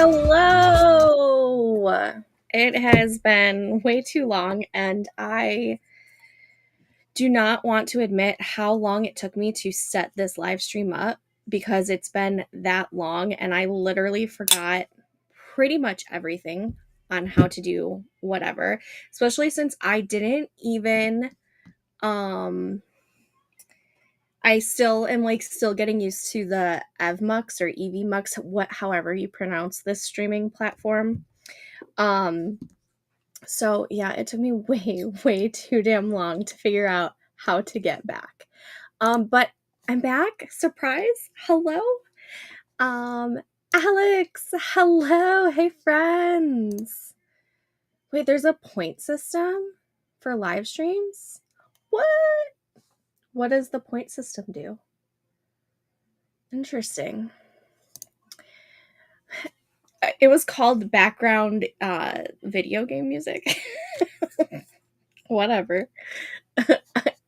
Hello! It has been way too long, and I do not want to admit how long it took me to set this live stream up because it's been that long, and I literally forgot pretty much everything on how to do whatever, especially since I didn't even I still am still getting used to the EvMux or EVMux, however you pronounce this streaming platform. So yeah, it took me way too damn long to figure out how to get back. But I'm back. Surprise. Hello. Um, Alex. Hello. Hey friends. Wait, there's a point system for live streams? What? What does the point system do? Interesting. It was called background video game music. Whatever.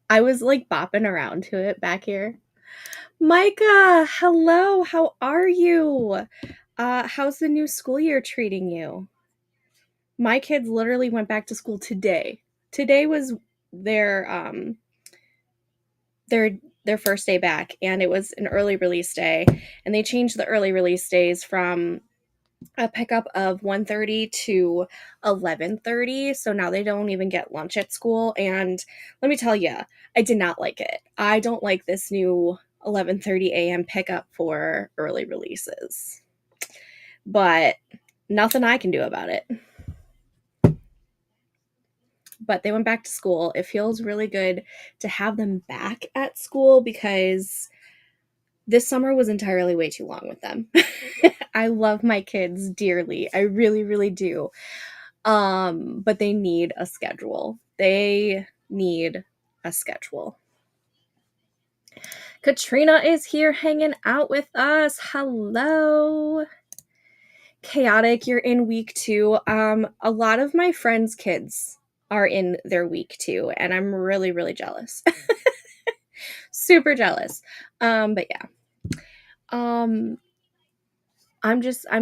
I was bopping around to it back here. Micah, hello. How are you? How's the new school year treating you? My kids literally went back to school today. Today was their first day back, and it was an early release day, and they changed the early release days from a pickup of 1:30 to 11:30, so now they don't even get lunch at school. And let me tell you, I did not like it. I don't like this new 11:30 a.m. pickup for early releases, but nothing I can do about it. But they went back to school. It feels really good to have them back at school because this summer was entirely way too long with them. I love my kids dearly. I really do. But they need a schedule. They need a schedule. Katrina is here hanging out with us. Hello. Chaotic, you're in week 2. A lot of my friends' kids are in their week 2, and I'm really jealous. Super jealous. But yeah. I'm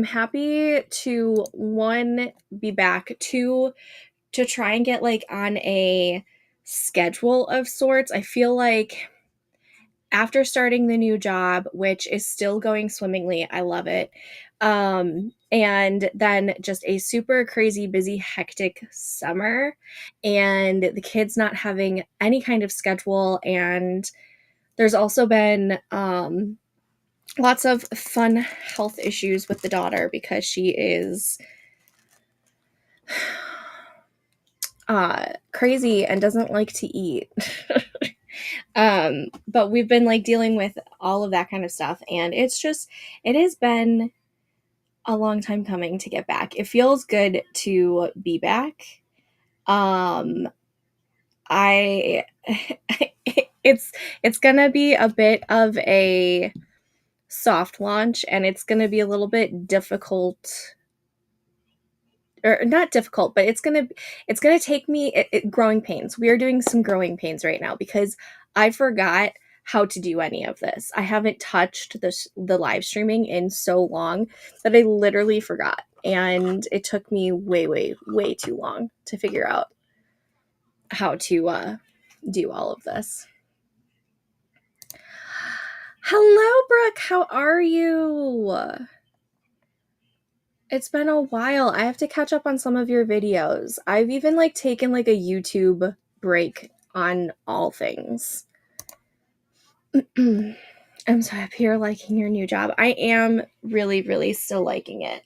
happy to, 1, be back, 2, to try and get on a schedule of sorts. I feel like after starting the new job, which is still going swimmingly, I love it, and then just a super crazy, busy, hectic summer, and the kids not having any kind of schedule, and there's also been lots of fun health issues with the daughter because she is crazy and doesn't like to eat. But we've been dealing with all of that kind of stuff, and it has been a long time coming to get back. It feels good to be back. I it's gonna be a bit of a soft launch, and it's gonna be a little bit difficult, or not difficult, but it's gonna take me growing pains. We are doing some growing pains right now because I forgot how to do any of this. I haven't touched the live streaming in so long that I literally forgot, and it took me way too long to figure out how to do all of this. Hello, Brooke. How are you? It's been a while. I have to catch up on some of your videos. I've even taken a YouTube break on all things. I'm so happy you're liking your new job. I am really still liking it.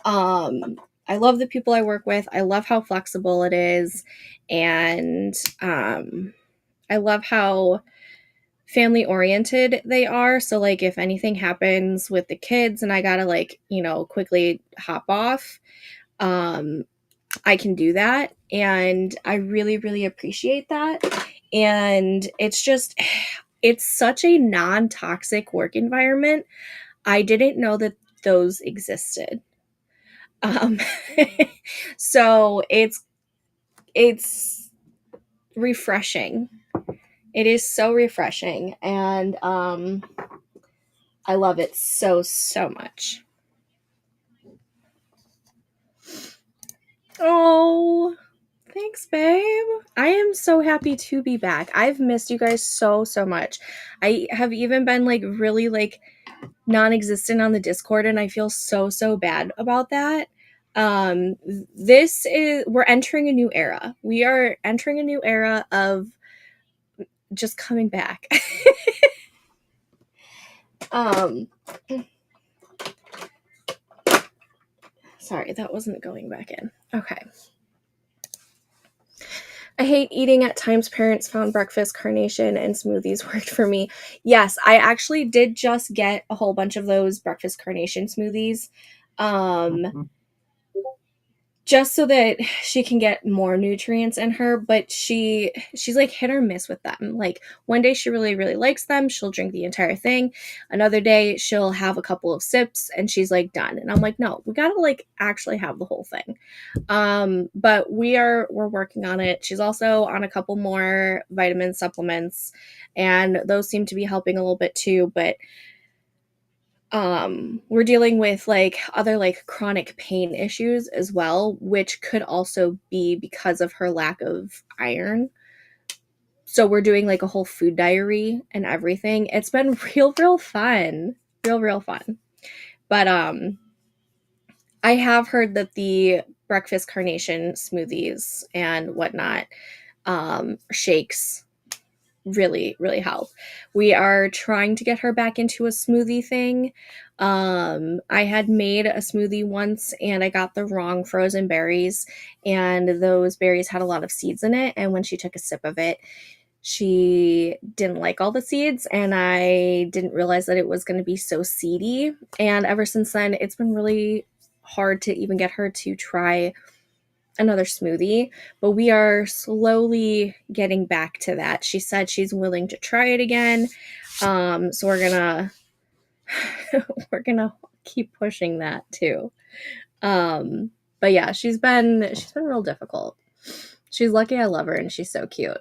I love the people I work with. I love how flexible it is, and I love how family oriented they are. So if anything happens with the kids and I gotta quickly hop off, I can do that, and I really appreciate that. And it's such a non-toxic work environment. I didn't know that those existed. So it's refreshing. It is so refreshing, and I love it so much. Oh, thanks, babe. I am so happy to be back. I've missed you guys so much. I have even been like really like non-existent on the Discord, and I feel so bad about that. This is we're entering a new era. We are entering a new era of just coming back. um Sorry, that wasn't going back in. Okay. I hate eating at times. Parents found breakfast, carnation, and smoothies worked for me. Yes, I actually did just get a whole bunch of those breakfast carnation smoothies. Just so that she can get more nutrients in her, but she's like hit or miss with them. Like one day she really likes them, she'll drink the entire thing. Another day she'll have a couple of sips and she's like done. And I'm like, no, we gotta like actually have the whole thing. But we're working on it. She's also on a couple more vitamin supplements, and those seem to be helping a little bit too. But we're dealing with like other like chronic pain issues as well, which could also be because of her lack of iron. So we're doing like a whole food diary and everything. It's been real fun. Real fun. But I have heard that the breakfast carnation smoothies and whatnot, shakes really help. We are trying to get her back into a smoothie thing. I had made a smoothie once and I got the wrong frozen berries, and those berries had a lot of seeds in it, and when she took a sip of it, she didn't like all the seeds, and I didn't realize that it was going to be so seedy. And ever since then, it's been really hard to even get her to try another smoothie, but we are slowly getting back to that. She said she's willing to try it again. So we're gonna we're gonna keep pushing that too. But yeah, she's been real difficult. She's lucky I love her and she's so cute.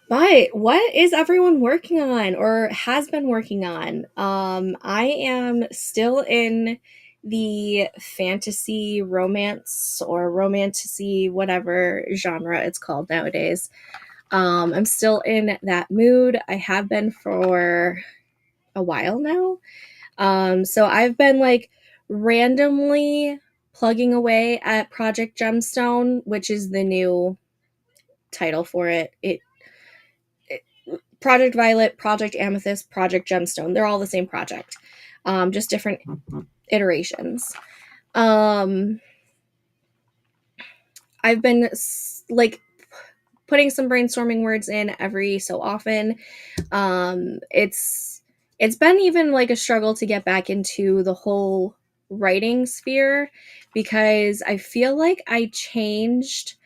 But what is everyone working on or has been working on? I am still in the fantasy romance or romantasy, whatever genre it's called nowadays. I'm still in that mood. I have been for a while now. So I've been like randomly plugging away at Project Gemstone, which is the new title for it. Project Violet, Project Amethyst, Project Gemstone. They're all the same project, just different iterations. I've been like putting some brainstorming words in every so often. It's been even like a struggle to get back into the whole writing sphere because I feel like I changed.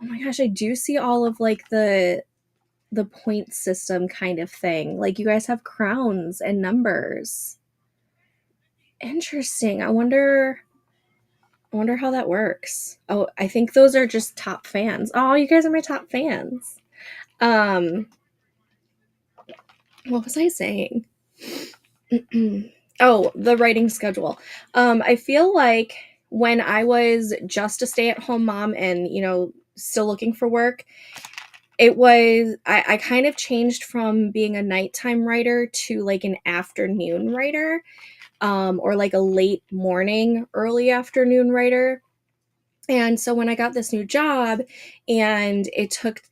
Oh my gosh, I do see all of like the point system kind of thing. Like you guys have crowns and numbers. Interesting. I wonder how that works. Oh, I think those are just top fans. Oh, you guys are my top fans. What was I saying? Oh, the writing schedule. I feel like when I was just a stay-at-home mom and, still looking for work, it was I kind of changed from being a nighttime writer to like an afternoon writer, or like a late morning, early afternoon writer. And so when I got this new job and it took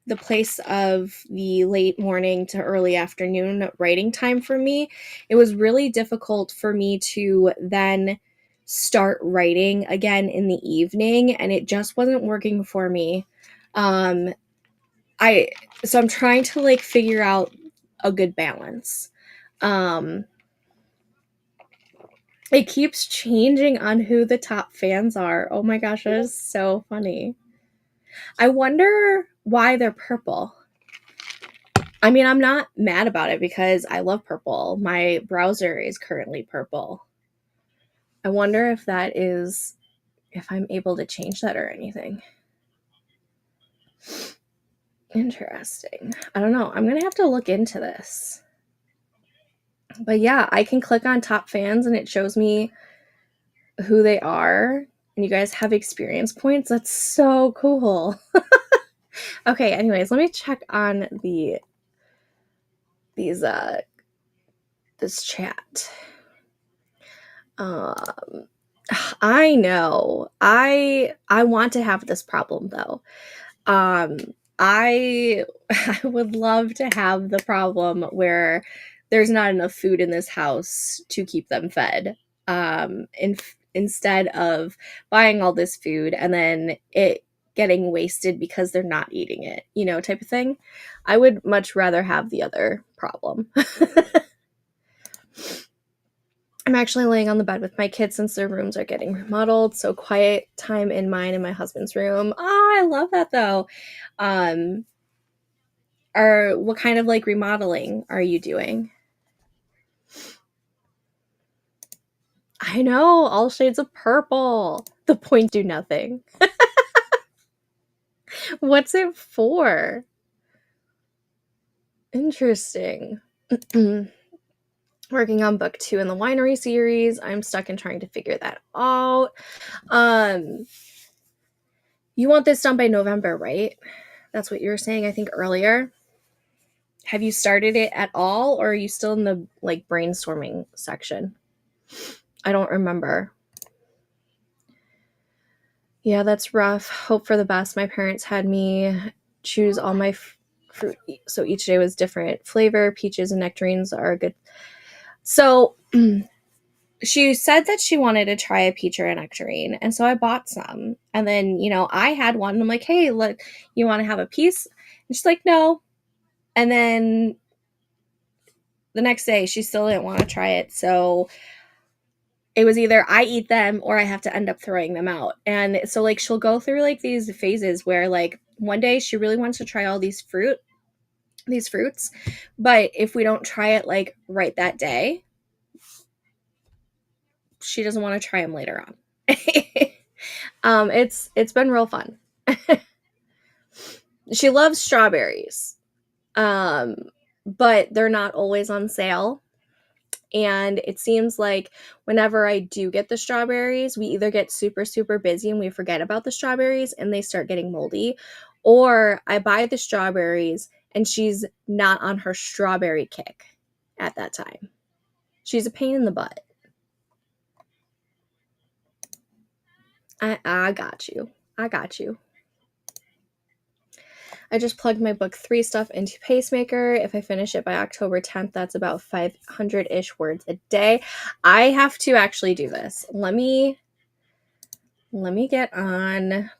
the place of the late morning to early afternoon writing time for me, it was really difficult for me to then start writing again in the evening, and it just wasn't working for me. So I'm trying to like figure out a good balance. It keeps changing on who the top fans are. Oh my gosh, that is so funny. I wonder why they're purple. I mean, I'm not mad about it because I love purple. My browser is currently purple. I wonder if I'm able to change that or anything. Interesting. I don't know. I'm going to have to look into this. But yeah, I can click on top fans and it shows me who they are and you guys have experience points. That's so cool. Okay, anyways, let me check on this chat. I know. I want to have this problem though. I I would love to have the problem where there's not enough food in this house to keep them fed. Instead of buying all this food and then it getting wasted because they're not eating it, type of thing. I would much rather have the other problem. I'm actually laying on the bed with my kids since their rooms are getting remodeled, so quiet time in mine and my husband's room. Oh, I love that though. What kind of like remodeling are you doing? I know, all shades of purple. The point do nothing. What's it for? Interesting. Working on book 2 in the winery series. I'm stuck in trying to figure that out. You want this done by November, right? That's what you were saying, I think, earlier. Have you started it at all, or are you still in the like brainstorming section? I don't remember. Yeah, that's rough. Hope for the best. My parents had me choose all my fruit, so each day was different flavor. Peaches and nectarines are good. So she said that she wanted to try a peach or a nectarine, and so I bought some. And then, I had one, and I'm like, hey, look, you want to have a piece? And she's like, no. And then the next day, she still didn't want to try it. So it was either I eat them or I have to end up throwing them out. And so, like, she'll go through, like, these phases where, like, one day she really wants to try all these fruits. But if we don't try it, like, right that day, she doesn't want to try them later on. It's been real fun. She loves strawberries, but they're not always on sale. And it seems like whenever I do get the strawberries, we either get super, super busy and we forget about the strawberries and they start getting moldy, or I buy the strawberries and she's not on her strawberry kick at that time. She's a pain in the butt. I got you. I just plugged my book 3 stuff into Pacemaker. If I finish it by October 10th, that's about 500-ish words a day. I have to actually do this. Let me get on.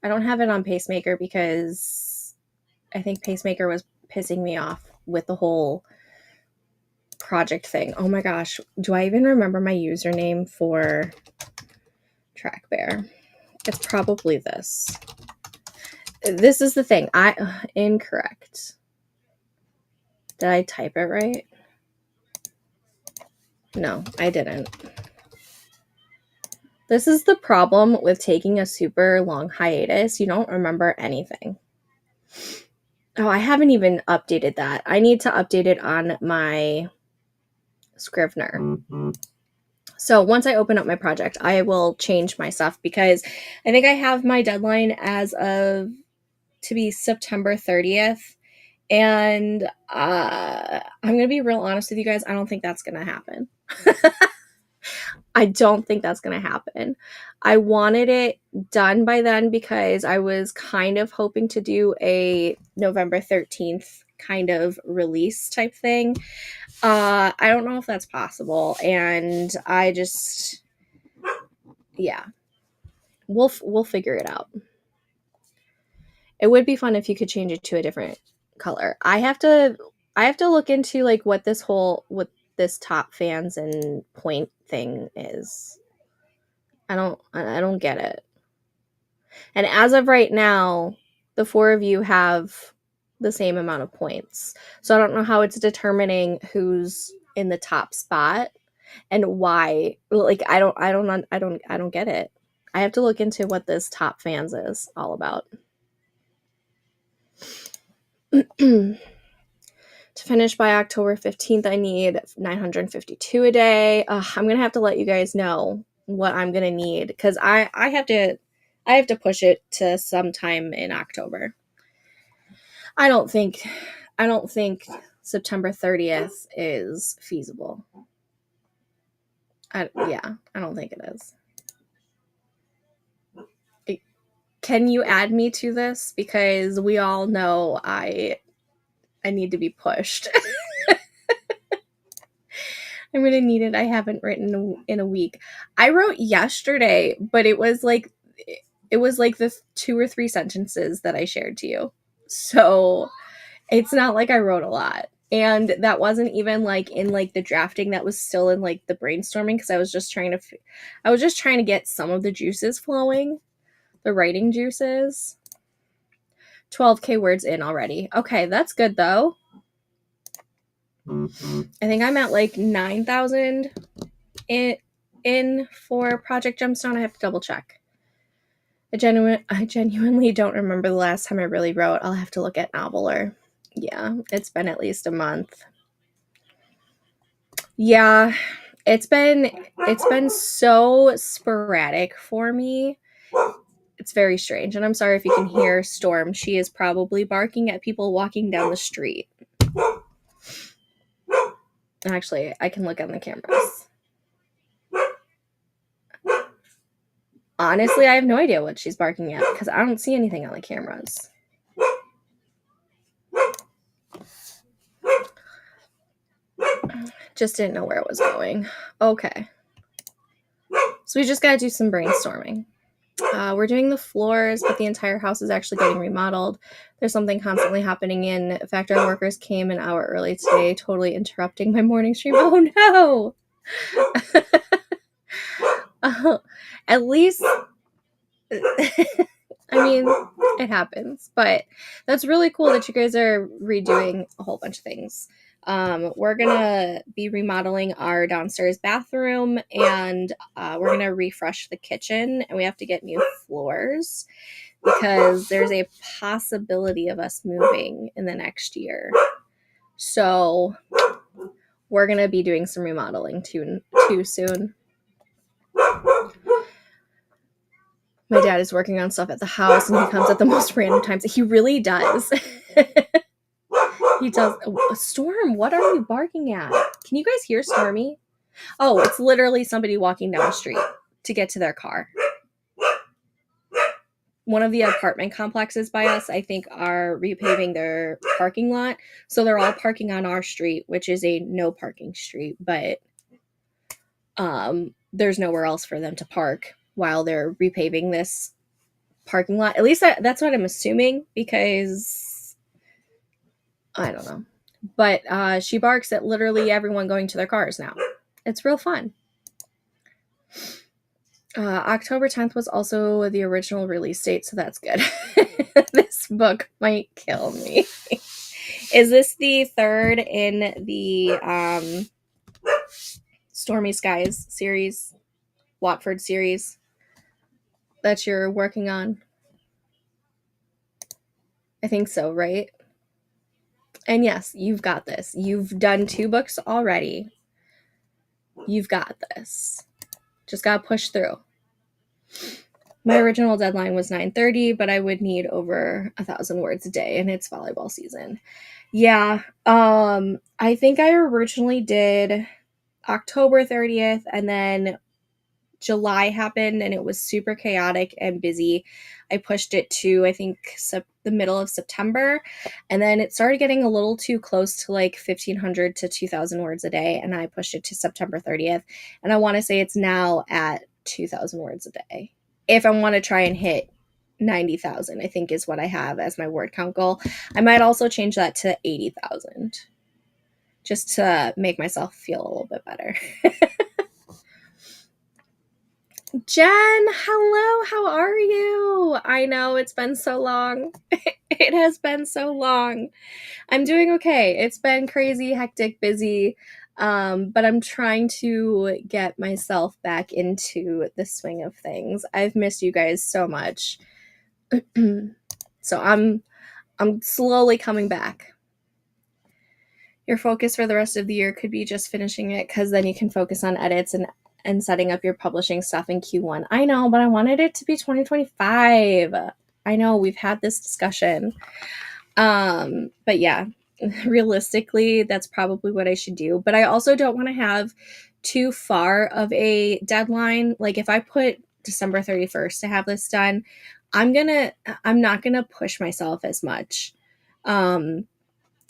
I don't have it on Pacemaker because I think Pacemaker was pissing me off with the whole project thing. Oh my gosh. Do I even remember my username for TrackBear? It's probably this. This is the thing. Incorrect. Did I type it right? No, I didn't. This is the problem with taking a super long hiatus. You don't remember anything. Oh, I haven't even updated that. I need to update it on my Scrivener. Mm-hmm. So once I open up my project, I will change my stuff because I think I have my deadline to be September 30th. And I'm going to be real honest with you guys. I don't think that's going to happen. I don't think that's going to happen. I wanted it done by then because I was kind of hoping to do a November 13th kind of release type thing. I don't know if that's possible. And I just, yeah, we'll figure it out. It would be fun if you could change it to a different color. I have to look into like what this top fans and point thing is. I don't get it. And as of right now, the 4 of you have the same amount of points. So I don't know how it's determining who's in the top spot and why. Like I don't get it. I have to look into what this top fans is all about. To finish by October 15th, I need 952 a day. I'm going to have to let you guys know what I'm going to need because I have to push it to sometime in October. I don't think September 30th is feasible. I don't think it is. Can you add me to this? Because we all know I need to be pushed. I'm going to need it. I haven't written in a week. I wrote yesterday, but it was like the 2 or 3 sentences that I shared to you. So it's not like I wrote a lot. And that wasn't even like in like the drafting. That was still in like the brainstorming because I was just trying to get some of the juices flowing, the writing juices. 12K words in already. Okay, that's good though. I think I'm at like 9,000 in for Project Gemstone. I have to double check. I genuinely don't remember the last time I really wrote. I'll have to look at Noveler. Yeah, it's been at least a month. Yeah, it's been so sporadic for me. It's very strange. And I'm sorry if you can hear Storm. She is probably barking at people walking down the street. Actually, I can look on the cameras. Honestly, I have no idea what she's barking at because I don't see anything on the cameras. Just didn't know where it was going. Okay. So we just got to do some brainstorming. We're doing the floors, but the entire house is actually getting remodeled. There's something constantly happening. In fact, our workers came an hour early today, totally interrupting my morning stream. Oh no! At least, I mean, it happens. But that's really cool that you guys are redoing a whole bunch of things. We're gonna be remodeling our downstairs bathroom, and we're gonna refresh the kitchen, and we have to get new floors because there's a possibility of us moving in the next year. So we're gonna be doing some remodeling too soon. My dad is working on stuff at the house, and he comes at the most random times. He really does. He does. Storm, what are you barking at? Can you guys hear Stormy? Oh, it's literally somebody walking down the street to get to their car. One of the apartment complexes by us, I think, are repaving their parking lot. So they're all parking on our street, which is a no parking street. But there's nowhere else for them to park while they're repaving this parking lot. At least that's what I'm assuming, because I don't know. But she barks at literally everyone going to their cars now. It's real fun. October 10th was also the original release date, so that's good. This book might kill me. Is this the third in the Stormy Skies series, Watford series, that you're working on? I think so, right? And yes, you've got this. You've done 2 books already. You've got this. Just gotta push through. My original deadline was 9:30, but I would need over 1,000 words a day, and it's volleyball season. Yeah, I think I originally did October 30th, and then July happened, and it was super chaotic and busy. I pushed it to, I think, the middle of September, and then it started getting a little too close to like 1,500 to 2,000 words a day, and I pushed it to September 30th, and I want to say it's now at 2,000 words a day. If I want to try and hit 90,000, I think is what I have as my word count goal. I might also change that to 80,000 just to make myself feel a little bit better. Jen, hello, how are you? I know it's been so long. It has been so long. I'm doing okay. It's been crazy, hectic, busy, but I'm trying to get myself back into the swing of things. I've missed you guys so much. So I'm slowly coming back. Your focus for the rest of the year could be just finishing it, because then you can focus on edits and setting up your publishing stuff in Q1. I know, but I wanted it to be 2025. I know, we've had this discussion. But yeah, realistically, that's probably what I should do. But I also don't want to have too far of a deadline. Like if I put December 31st to have this done, I'm not gonna push myself as much.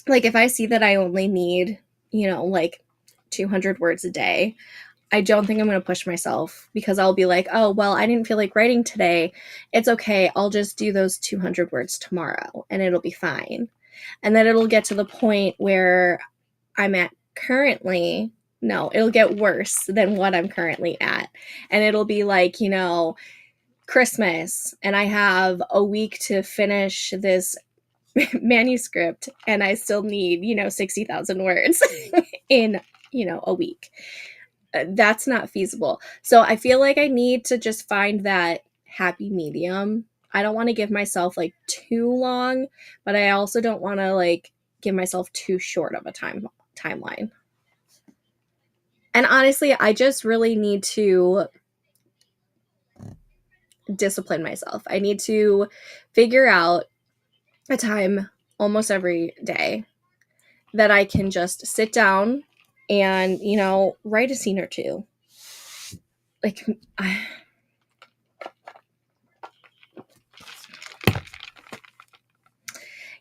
Like if I see that I only need, like 200 words a day, I don't think I'm going to push myself, because I'll be like, oh, well, I didn't feel like writing today. It's okay. I'll just do those 200 words tomorrow and it'll be fine. And then it'll get to the point where I'm at currently. No, it'll get worse than what I'm currently at. And it'll be like, Christmas, and I have a week to finish this manuscript and I still need, 60,000 words in, a week. That's not feasible. So I feel like I need to just find that happy medium. I don't want to give myself like too long, but I also don't want to like give myself too short of a timeline. And honestly, I just really need to discipline myself. I need to figure out a time almost every day that I can just sit down and, write a scene or two. Like,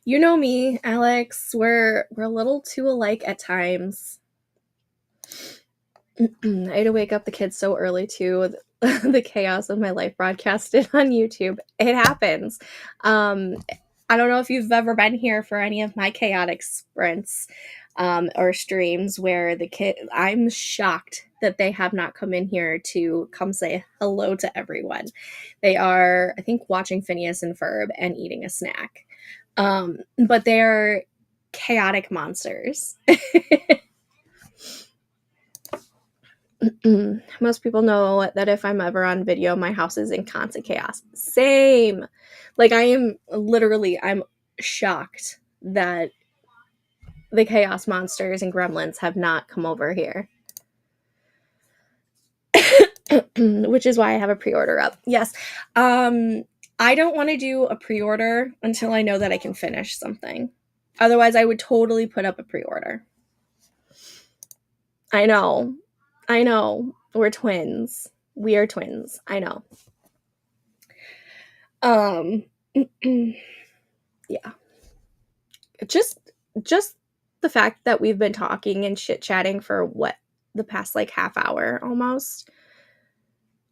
you know me, Alex, we're a little too alike at times. I had to wake up the kids so early too. The chaos of my life broadcasted on YouTube. It happens. I don't know if you've ever been here for any of my chaotic sprints or streams where I'm shocked that they have not come in here to come say hello to everyone. They are, I think, watching Phineas and Ferb and eating a snack. But they're chaotic monsters. Most people know that if I'm ever on video, my house is in constant chaos. Same. Like I'm shocked that the chaos monsters and gremlins have not come over here. Which is why I have a pre-order up. Yes. I don't want to do a pre-order until I know that I can finish something. Otherwise, I would totally put up a pre-order. I know. We're twins. We are twins. I know. Yeah. Just the fact that we've been talking and chit-chatting for the past like half hour almost.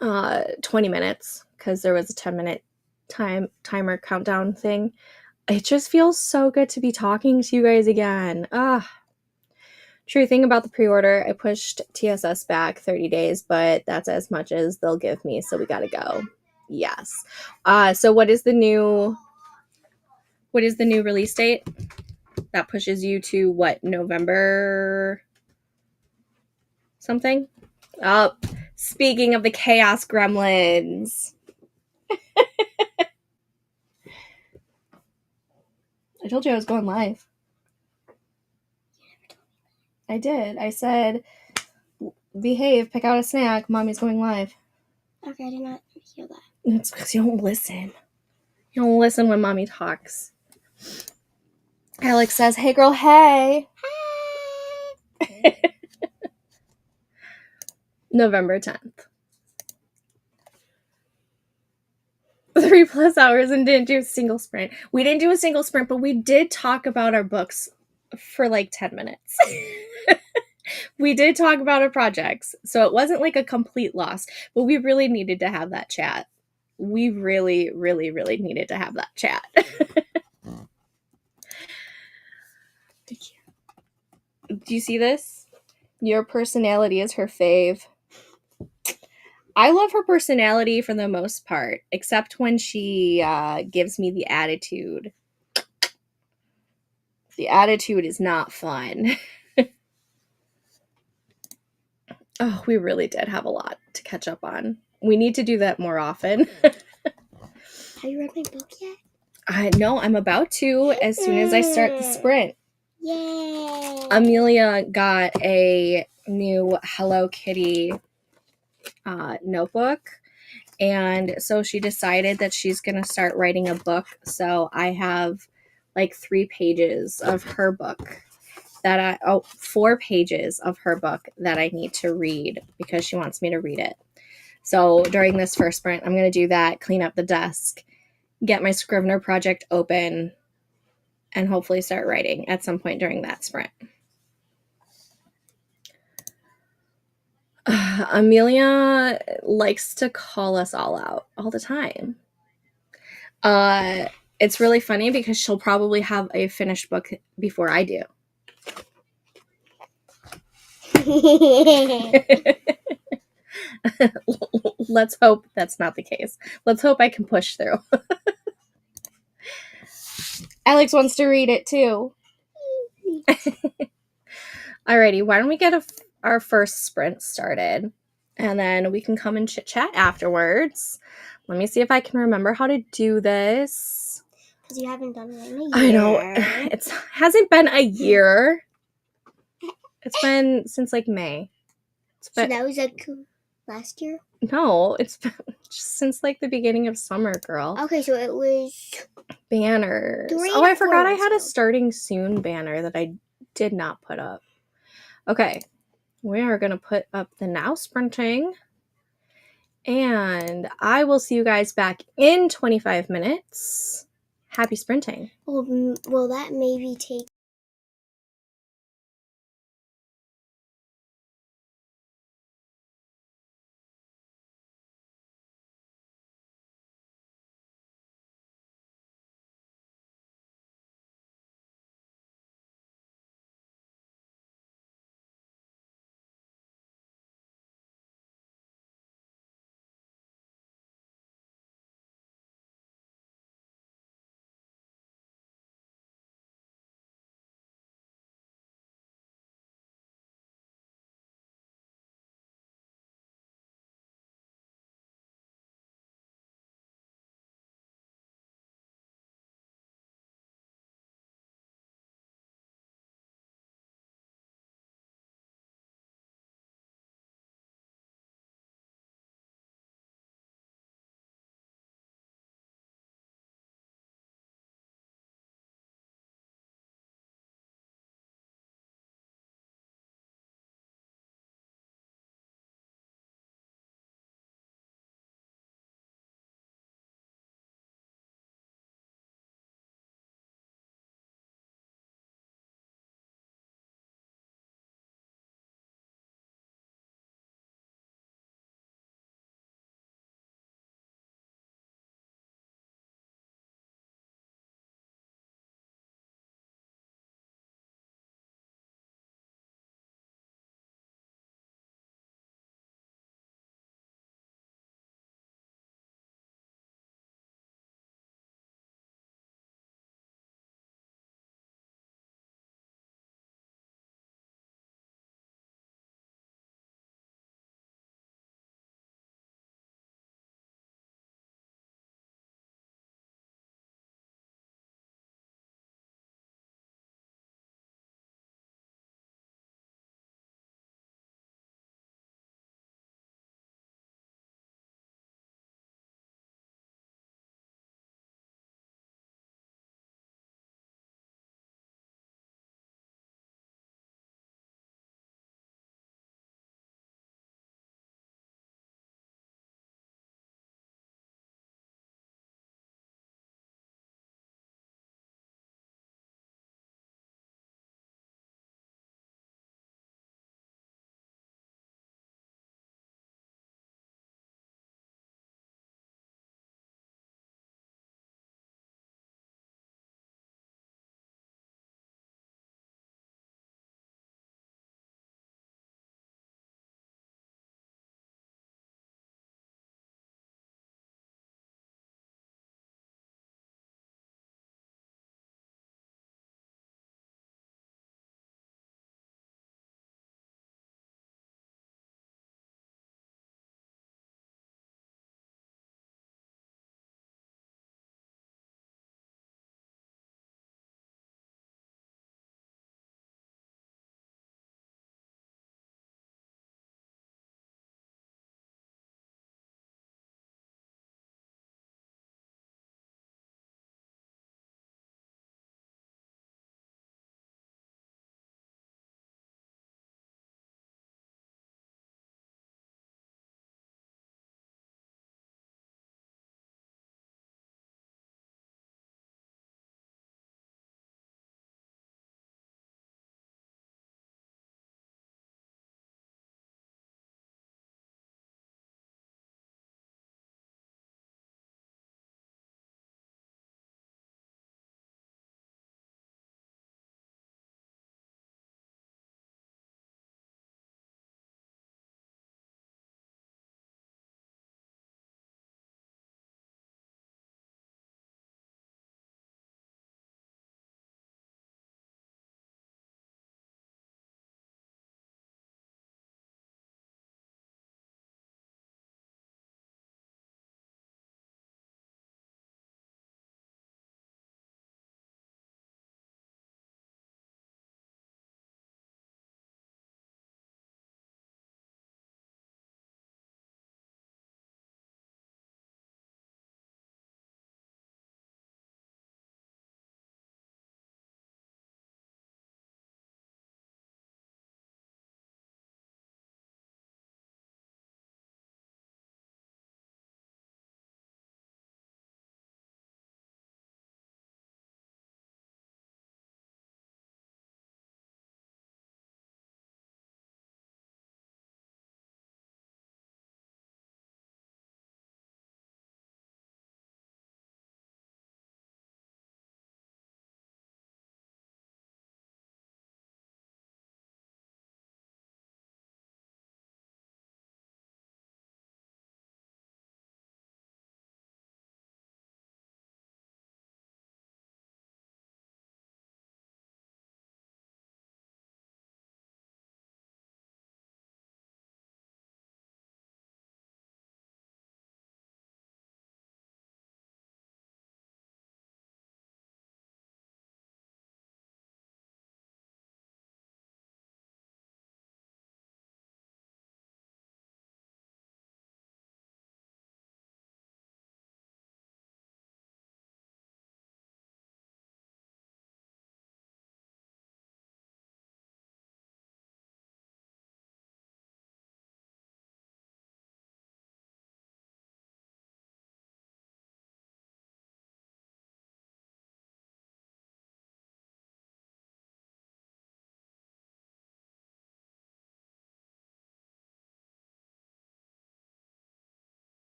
20 minutes, because there was a 10-minute timer countdown thing. It just feels so good to be talking to you guys again. True thing about the pre-order, I pushed TSS back 30 days, but that's as much as they'll give me, so we gotta go. Yes. So what is the new release date? That pushes you to what, November something? Oh, speaking of the chaos gremlins. I told you I was going live. I did. I said, behave, pick out a snack, mommy's going live. Okay, I did not hear that. It's because you don't listen. You don't listen when mommy talks. Alex says, hey girl, hey. Hey. November 10th. 3+ hours and didn't do a single sprint. We didn't do a single sprint, but we did talk about our books for like 10 minutes. We did talk about our projects, so it wasn't like a complete loss, but we really needed to have that chat. We really, really, really needed to have that chat. Do you see this? Your personality is her fave. I love her personality for the most part, except when she gives me the attitude. The attitude is not fun. Oh, we really did have a lot to catch up on. We need to do that more often. Have you read my book yet? No, I'm about to as soon as I start the sprint. Yay! Amelia got a new Hello Kitty notebook, and so she decided that she's going to start writing a book. So I have like 3 pages of her book that 4 pages of her book that I need to read because she wants me to read it. So during this first sprint, I'm going to do that, clean up the desk, get my Scrivener project open, and hopefully start writing at some point during that sprint. Amelia likes to call us all out all the time. It's really funny because she'll probably have a finished book before I do. Let's hope that's not the case. Let's hope I can push through. Alex wants to read it too. Alrighty, why don't we get our first sprint started, and then we can come and chit chat afterwards. Let me see if I can remember how to do this. Because you haven't done it in a year. I know, it hasn't been a year. It's been since like May. So that was like last year? No, it's been just since like the beginning of summer, girl. Okay, so it was banners. Oh, I forgot I had a starting soon banner that I did not put up. Okay, we are going to put up the now sprinting, and I will see you guys back in 25 minutes. Happy sprinting. Well, that maybe take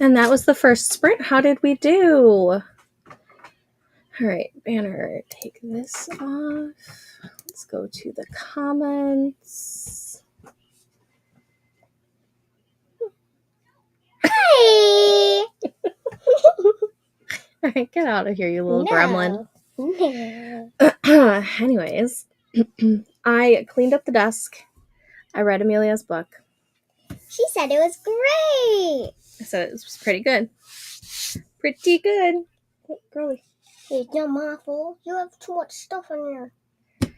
And that was the first sprint. How did we do? All right, banner, take this off. Let's go to the comments. Hey! All right, get out of here, you little gremlin. No. Anyways, I cleaned up the desk. I read Amelia's book. She said it was great. I said it was pretty good. Pretty good. Oh, girly. It's not my fault. You have too much stuff in there.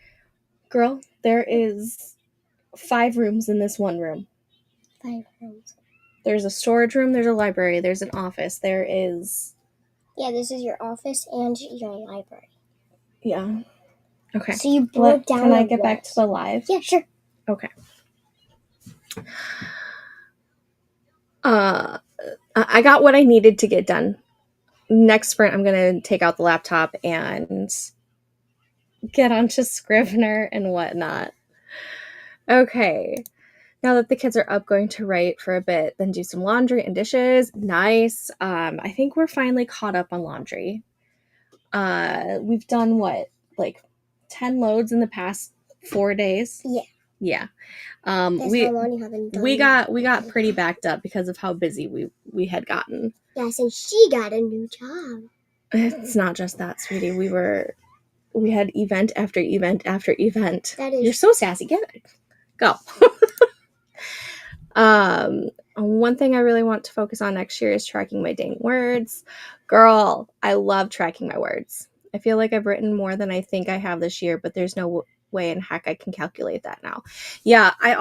Girl, there is 5 rooms in this one room. 5 rooms. There's a storage room, there's a library, there's an office, there is... Yeah, this is your office and your library. Yeah. Okay. So you broke down. Can I get back to the live? Yeah, sure. Okay. I got what I needed to get done. Next sprint, I'm going to take out the laptop and get onto Scrivener and whatnot. Okay. Now that the kids are up, going to write for a bit, then do some laundry and dishes. Nice. I think we're finally caught up on laundry. We've done what, like 10 loads in the past 4 days? Yeah. Yeah. That's how long you haven't done we got pretty backed up because of how busy we had gotten. Yeah, since she got a new job. It's not just that, sweetie. We had event after event after event. That is. You're so sassy. Get it. Go. One thing I really want to focus on next year is tracking my dang words. Girl, I love tracking my words. I feel like I've written more than I think I have this year, but there's no way in heck I can calculate that now. Yeah, I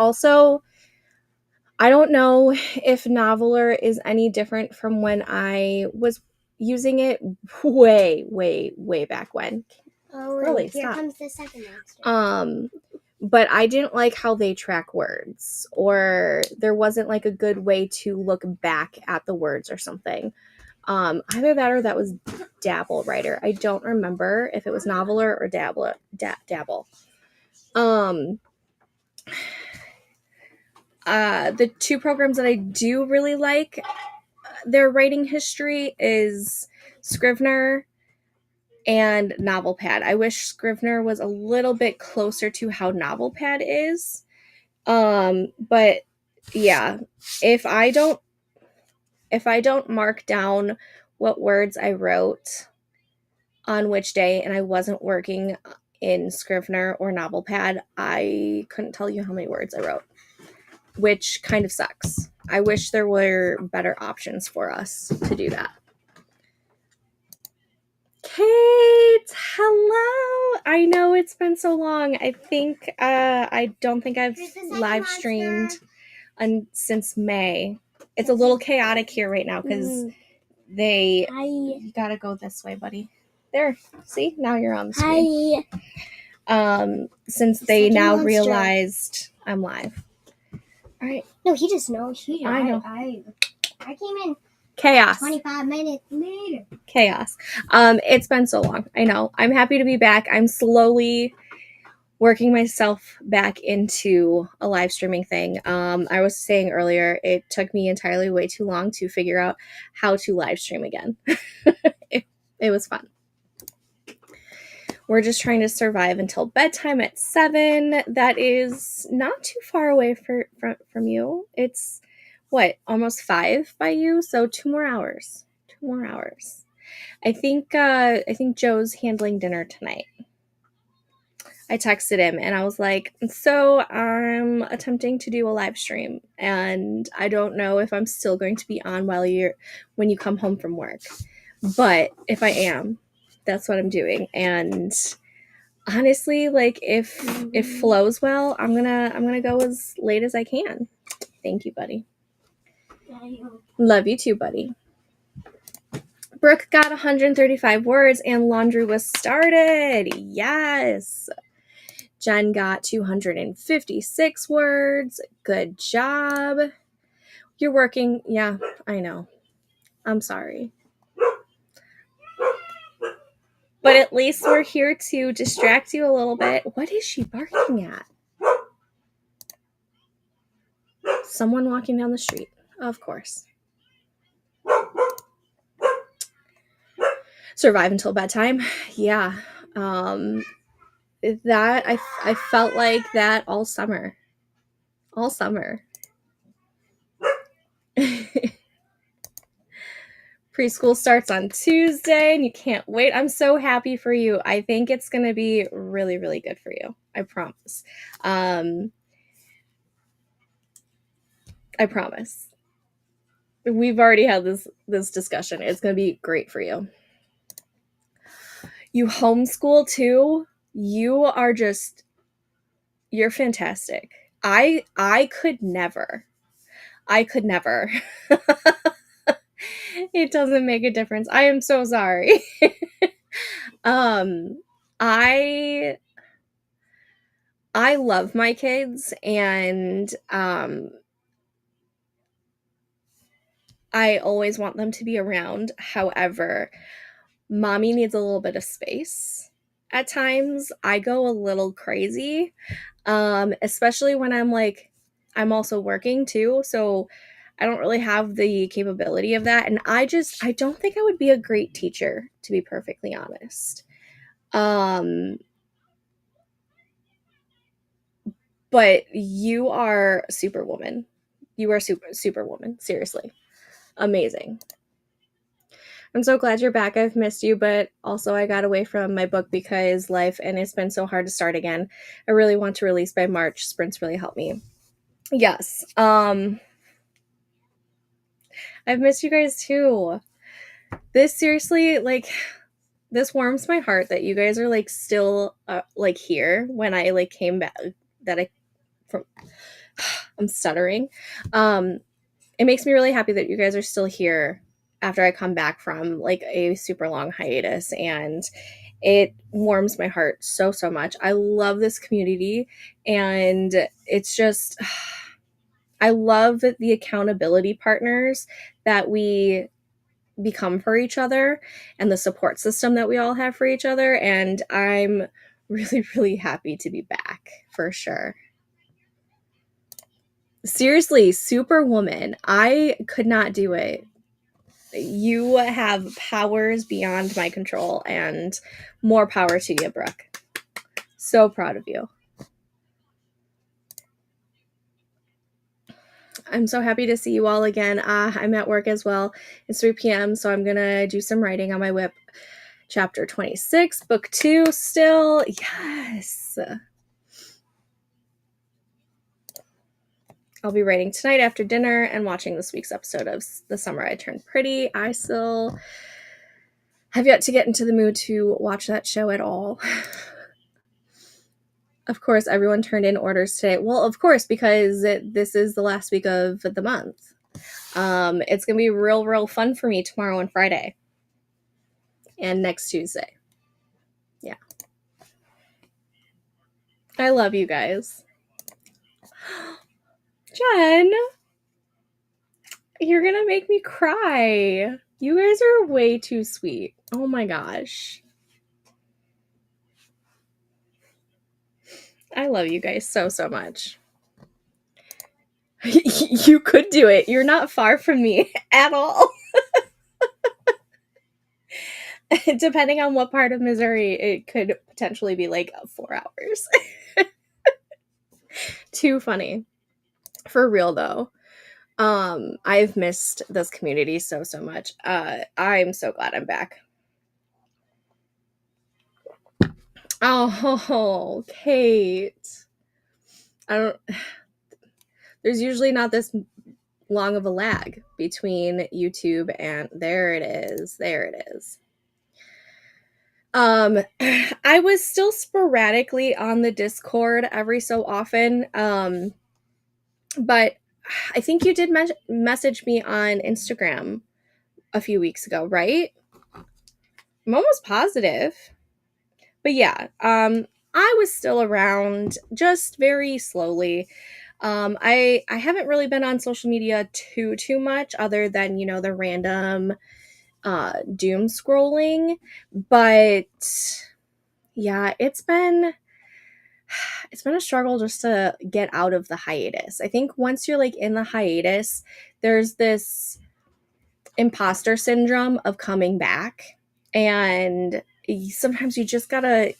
don't know if Noveler is any different from when I was using it way back when. Oh, Really, here stop. comes the second monster. But I didn't like how they track words, or there wasn't like a good way to look back at the words or something. Either that or that was Dabble Writer. I don't remember if it was Noveler or Dabble. The 2 programs that I do really like their writing history is Scrivener and NovelPad. I wish Scrivener was a little bit closer to how NovelPad is. But yeah, if I don't mark down what words I wrote on which day and I wasn't working in Scrivener or NovelPad, I couldn't tell you how many words I wrote, which kind of sucks. I wish there were better options for us to do that. Kate, hello. I know it's been so long. I don't think I've live streamed since May. It's a little chaotic here right now because you gotta go this way, buddy. There, see, now you're on the screen. Hi. Since they now realized I'm live. All right. No, he just knows. I know. I came in. Chaos. 25 minutes later. Chaos. It's been so long. I know. I'm happy to be back. I'm slowly working myself back into a live streaming thing. I was saying earlier, it took me entirely way too long to figure out how to live stream again. It was fun. We're just trying to survive until bedtime at 7. That is not too far away from you. It's what, almost 5 by you? So 2 more hours. 2 more hours. I think Joe's handling dinner tonight. I texted him and I was like, so I'm attempting to do a live stream and I don't know if I'm still going to be on when you come home from work. But if I am, that's what I'm doing. And honestly, like if it flows well, I'm gonna go as late as I can. Thank you, buddy. Love you too, buddy. Brooke got 135 words and laundry was started. Yes. Jen got 256 words. Good job. You're working. Yeah, I know. I'm sorry. But at least we're here to distract you a little bit. What is she barking at? Someone walking down the street. Of course. survive until bedtime. Yeah. That I felt like that all summer. All summer. Preschool starts on Tuesday and you can't wait. I'm so happy for you. I think it's going to be really, really good for you. I promise. I promise. We've already had this discussion. It's going to be great for you. You homeschool too. You're fantastic. I could never. It doesn't make a difference. I am so sorry. I love my kids, and I always want them to be around. However, mommy needs a little bit of space. At times, I go a little crazy, especially when I'm also working too, so I don't really have the capability of that. And I don't think I would be a great teacher, to be perfectly honest. But you are superwoman. You are superwoman. Seriously. Amazing. I'm so glad you're back. I've missed you, but also I got away from my book because life, and it's been so hard to start again. I really want to release by March. Sprints really help me. Yes. I've missed you guys too. This seriously, this warms my heart that you guys are still here when I came back, I'm stuttering. It makes me really happy that you guys are still here after I come back from a super long hiatus, and it warms my heart so much. I love this community, and it's just I love the accountability partners that we become for each other and the support system that we all have for each other, and I'm really, really happy to be back for sure. Seriously, superwoman. I could not do it. You have powers beyond my control, and more power to you, Brooke. So proud of you. I'm so happy to see you all again. I'm at work as well. It's 3 p.m., so I'm going to do some writing on my whip. Chapter 26, book 2 still. Yes. I'll be writing tonight after dinner and watching this week's episode of The Summer I Turned Pretty. I still have yet to get into the mood to watch that show at all. Of course, everyone turned in orders today. Well, of course, because this is the last week of the month. It's going to be real fun for me tomorrow and Friday. And next Tuesday. Yeah. I love you guys. Jen, you're going to make me cry. You guys are way too sweet. Oh my gosh. I love you guys so much. You could do it. You're not far from me at all. Depending on what part of Missouri, it could potentially be 4 hours. Too funny. For real though. I've missed this community so much. I'm so glad I'm back. Oh, Kate. There's usually not this long of a lag between YouTube and there it is. I was still sporadically on the Discord every so often. But I think you did message me on Instagram a few weeks ago, right? I'm almost positive. But yeah, I was still around, just very slowly. I haven't really been on social media too much, other than the random doom scrolling. But yeah, it's been a struggle just to get out of the hiatus. I think once you're in the hiatus, there's this imposter syndrome of coming back, and sometimes you just gotta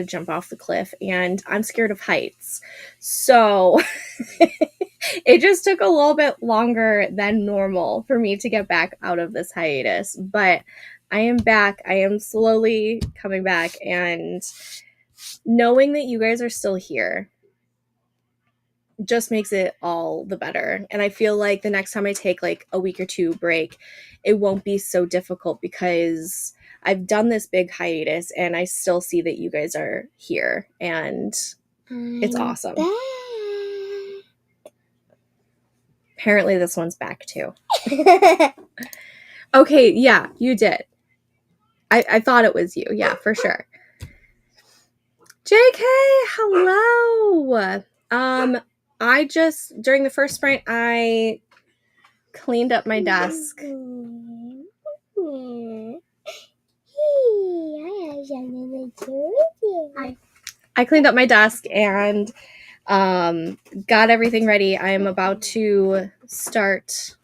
jump off the cliff, and I'm scared of heights. So it just took a little bit longer than normal for me to get back out of this hiatus, but I am back. I am slowly coming back, and knowing that you guys are still here just makes it all the better. And I feel like the next time I take like a week or two break, it won't be so difficult because I've done this big hiatus and I still see that you guys are here, and it's awesome. Apparently this one's back too. Okay, yeah, you did. I thought it was you. Yeah, for sure. JK, hello. I just, during the first sprint, I cleaned up my desk. I cleaned up my desk and got everything ready. I am about to start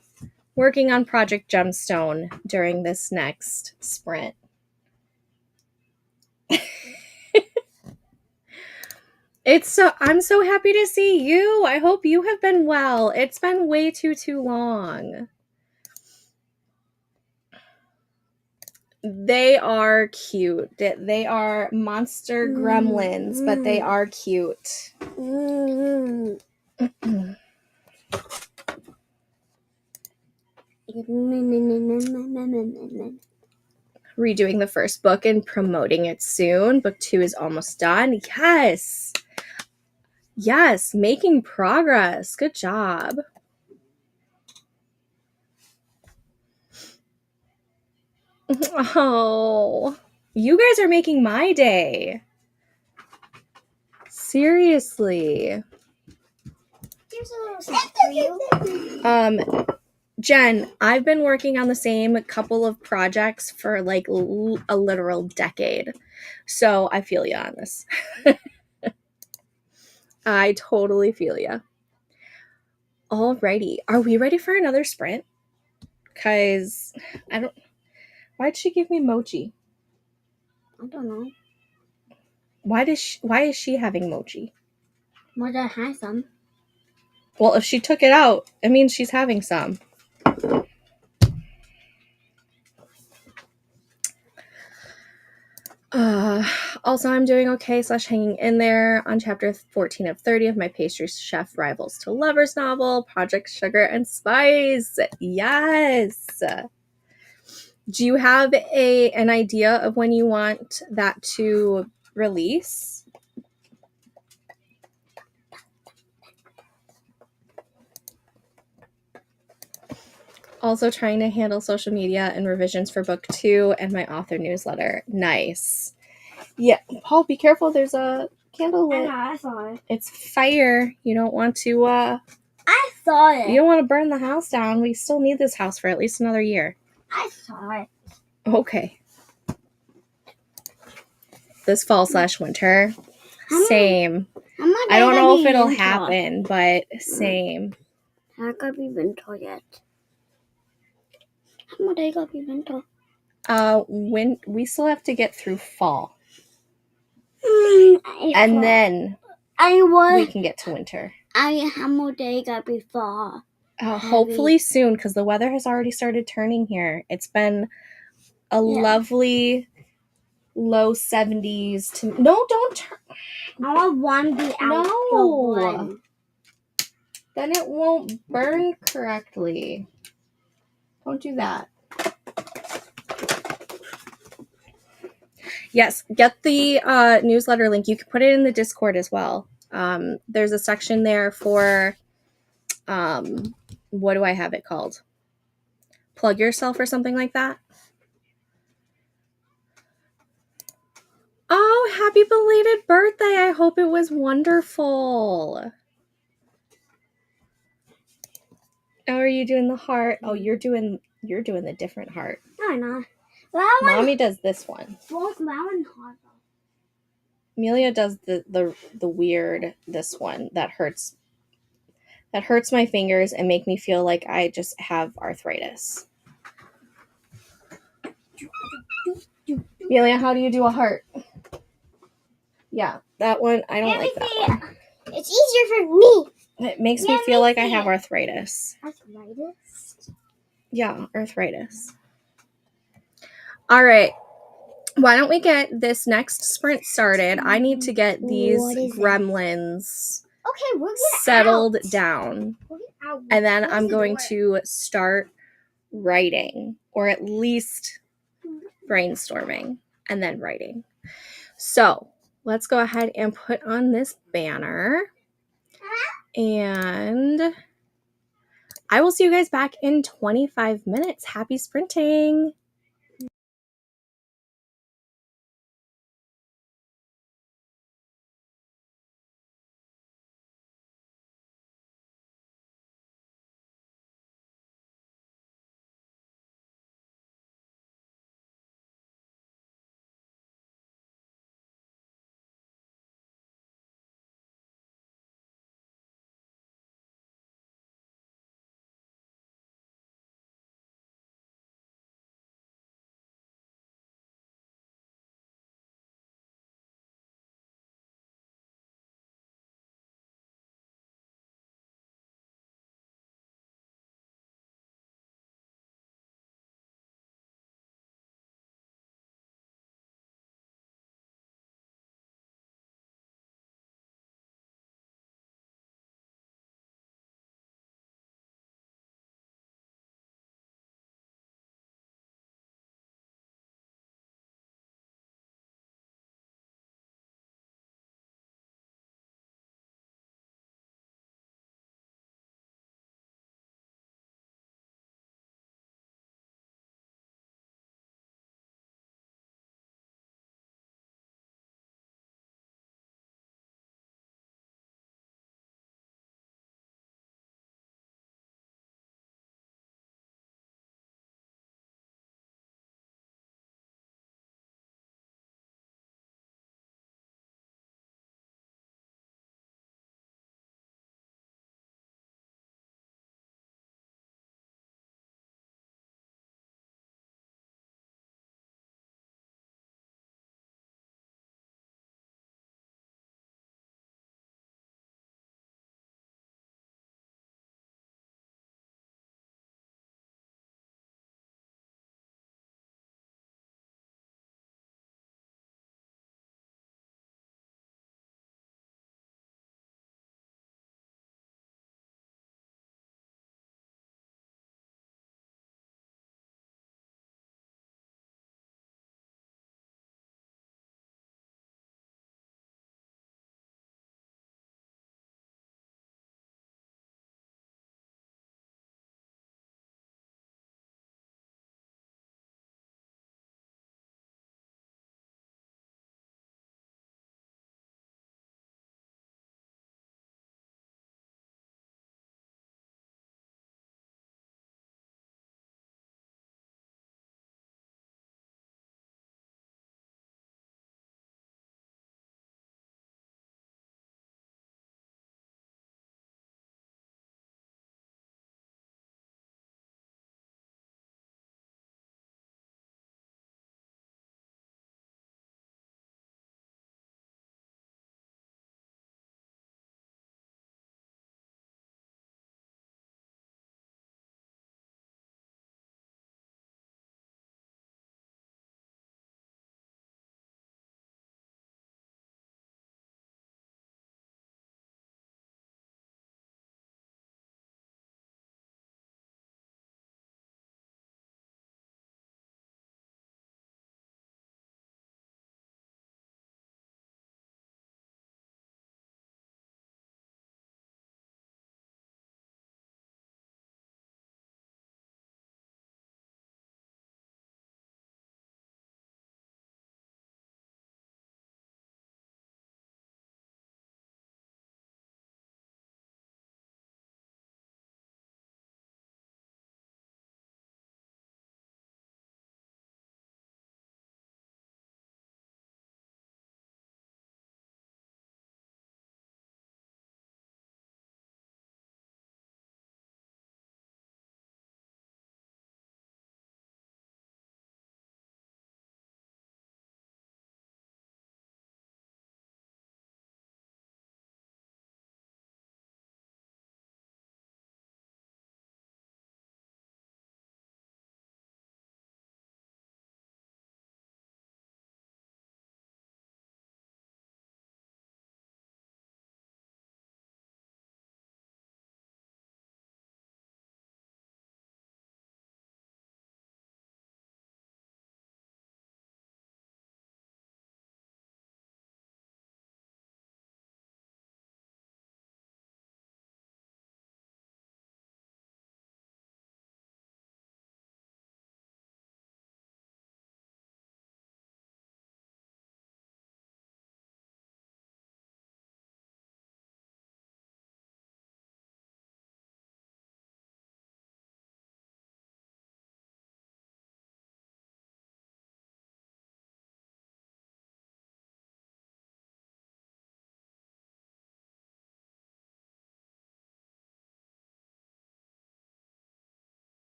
working on Project Gemstone during this next sprint. I'm so happy to see you. I hope you have been well. It's been way too long. They are cute. They are monster gremlins, but they are cute. Redoing the first book and promoting it soon. Book 2 is almost done. Yes, making progress. Good job. Oh, you guys are making my day. Seriously. Here's a little something for you. Jen, I've been working on the same couple of projects for like a literal decade. So I feel you on this. I totally feel you. Alrighty. Are we ready for another sprint? Because why'd she give me mochi? I don't know. Why is she having mochi? Mother has some. Well, if she took it out, it means she's having some. Also, I'm doing okay / hanging in there on chapter 14 of 30 of my pastry chef rivals to lovers novel, Project Sugar and Spice. Yes. Do you have an idea of when you want that to release? Also trying to handle social media and revisions for book 2 and my author newsletter. Nice. Yeah, Paul, be careful. There's a candle lit. I saw it. It's fire. You don't want to, I saw it. You don't want to burn the house down. We still need this house for at least another year. I saw it. Okay. This fall / winter. Same. I don't know if it'll happen, but same. How could be winter yet? How much I got be winter? When we still have to get through fall. And then we can get to winter. How much I got before? Hopefully soon, because the weather has already started turning here. It's been a lovely low 70s to no, don't turn. I want one be out. No. Then it won't burn correctly. Don't do that. Yes, get the newsletter link. You can put it in the Discord as well. There's a section there for, what do I have it called? Plug yourself or something like that. Oh, happy belated birthday. I hope it was wonderful. Oh, are you doing the heart? Oh, you're doing the different heart. No, no. Mommy does this one. Heart. Amelia does the weird this one that hurts my fingers and make me feel like I just have arthritis. Amelia, how do you do a heart? Yeah, that one, I don't like that one. It's easier for me. It makes me feel like I have arthritis. Arthritis? Yeah, arthritis. All right. Why don't we get this next sprint started? I need to get these gremlins settled down. And then I'm going to start writing, or at least brainstorming and then writing. So let's go ahead and put on this banner. And I will see you guys back in 25 minutes. Happy sprinting.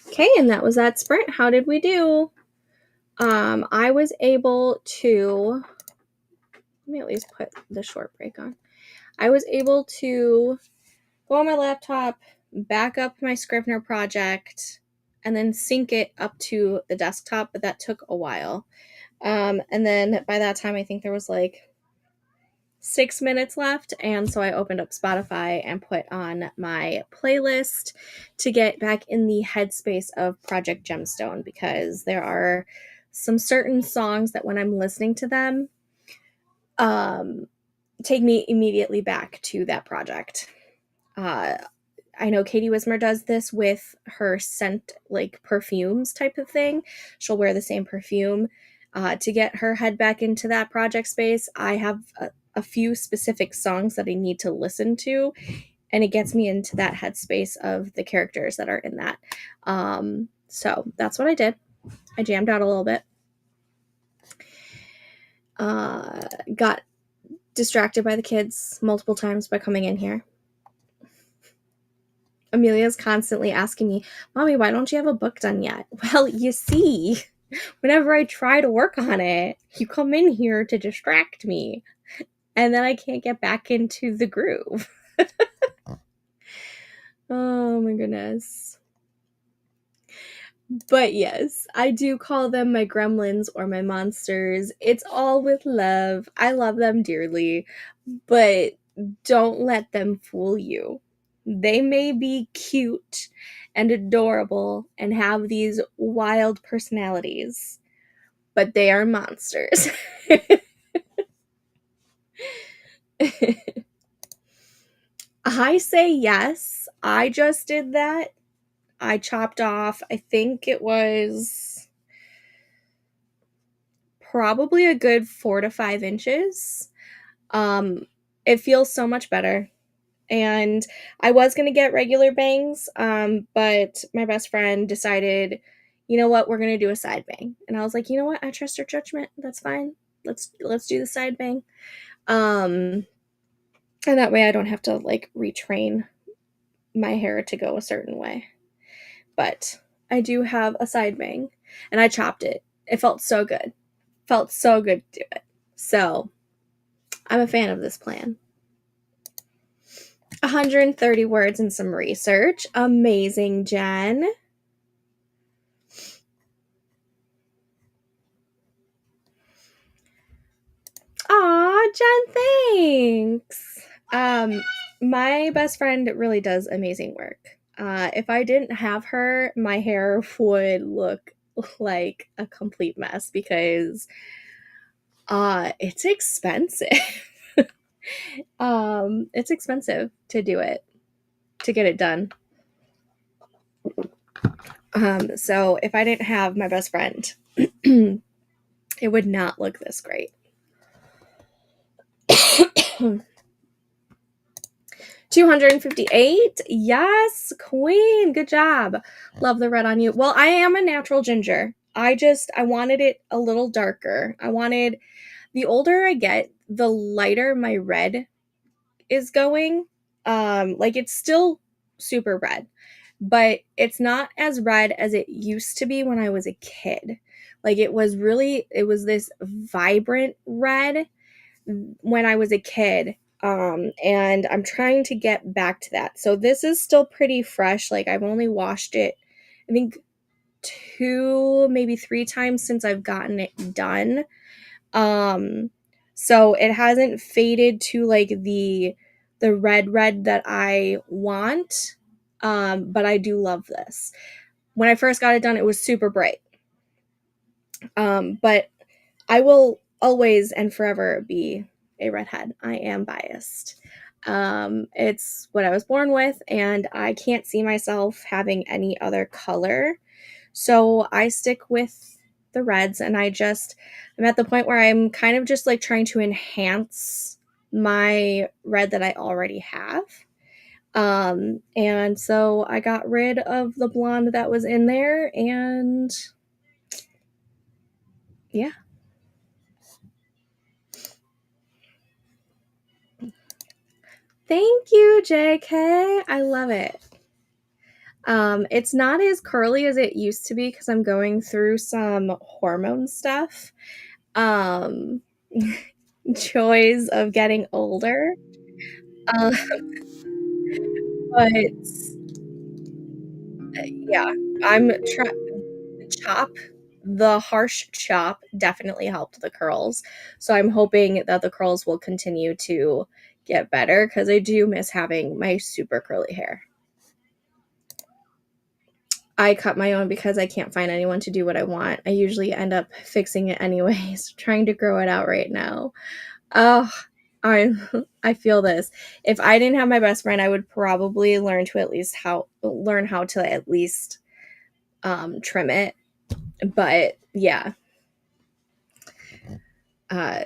Okay, and that was that sprint. How did we do? I was able to, let me at least put the short break on. I was able to go on my laptop, back up my Scrivener project, and then sync it up to the desktop, but that took a while. And then by that time, I think there was like 6 minutes left, and so I opened up Spotify and put on my playlist to get back in the headspace of Project Gemstone, because there are some certain songs that when I'm listening to them, take me immediately back to that project. I know Katie Wismer does this with her scent, like perfumes type of thing. She'll wear the same perfume to get her head back into that project space. I have a few specific songs that I need to listen to, and it gets me into that headspace of the characters that are in that. So that's what I did. I jammed out a little bit. Got distracted by the kids multiple times by coming in here. Amelia's constantly asking me, Mommy, why don't you have a book done yet? Well, you see, whenever I try to work on it, you come in here to distract me, and then I can't get back into the groove. Oh my goodness. But yes, I do call them my gremlins or my monsters. It's all with love. I love them dearly, but don't let them fool you. They may be cute and adorable and have these wild personalities, but they are monsters. I say yes. I just did that. I chopped off, I think it was probably a good 4 to 5 inches. It feels so much better. And I was going to get regular bangs, but my best friend decided, you know what, we're going to do a side bang. And I was like, you know what, I trust your judgment. That's fine. Let's do the side bang. And that way I don't have to like retrain my hair to go a certain way. But I do have a side bang, and I chopped it. It felt so good. Felt so good to do it. So I'm a fan of this plan. 130 words and some research. Amazing, Jen. Aw, Jen, thanks. My best friend really does amazing work. If I didn't have her, my hair would look like a complete mess because it's expensive. It's expensive to do it, to get it done. So if I didn't have my best friend, it would not look this great. 258. Yes, queen. Good job. Love the red on you. Well, I am a natural ginger. I wanted it a little darker. The older I get, the lighter my red is going. Like it's still super red, but it's not as red as it used to be when I was a kid. Like it was this vibrant red when I was a kid. And I'm trying to get back to that. So this is still pretty fresh. Like I've only washed it, I think 2, maybe 3 times since I've gotten it done. So it hasn't faded to like the red that I want. But I do love this. When I first got it done, it was super bright. But I will always and forever be a redhead. I am biased. It's what I was born with, and I can't see myself having any other color. So I stick with the reds, and I'm at the point where I'm kind of just like trying to enhance my red that I already have. And so I got rid of the blonde that was in there, and yeah. Thank you, JK. I love it. It's not as curly as it used to be because I'm going through some hormone stuff. Um, joys of getting older. Uh, but yeah, I'm trying. Chop, the harsh chop definitely helped the curls. So I'm hoping that the curls will continue to get better because I do miss having my super curly hair. I cut my own because I can't find anyone to do what I want. I usually end up fixing it anyways, trying to grow it out right now. Oh, I I feel this. If I didn't have my best friend, I would probably learn how to at least trim it. But yeah, uh,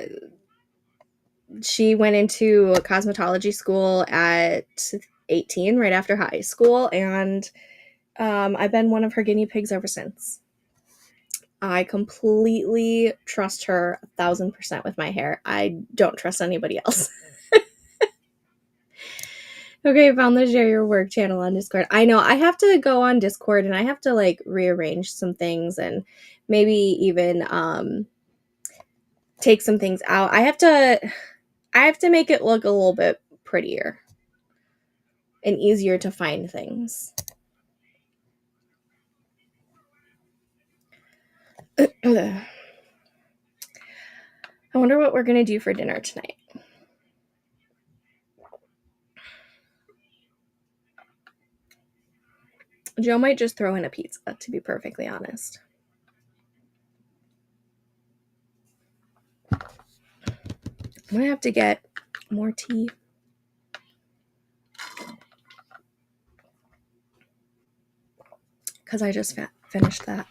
she went into cosmetology school at 18, right after high school, and I've been one of her guinea pigs ever since. I completely trust her 1,000% with my hair. I don't trust anybody else. Okay, found the share your work channel on Discord. I know I have to go on Discord and I have to like rearrange some things and maybe even take some things out. I have to make it look a little bit prettier and easier to find things. I wonder what we're gonna do for dinner tonight. Joe might just throw in a pizza, to be perfectly honest. I'm gonna have to get more tea. Because I just finished that.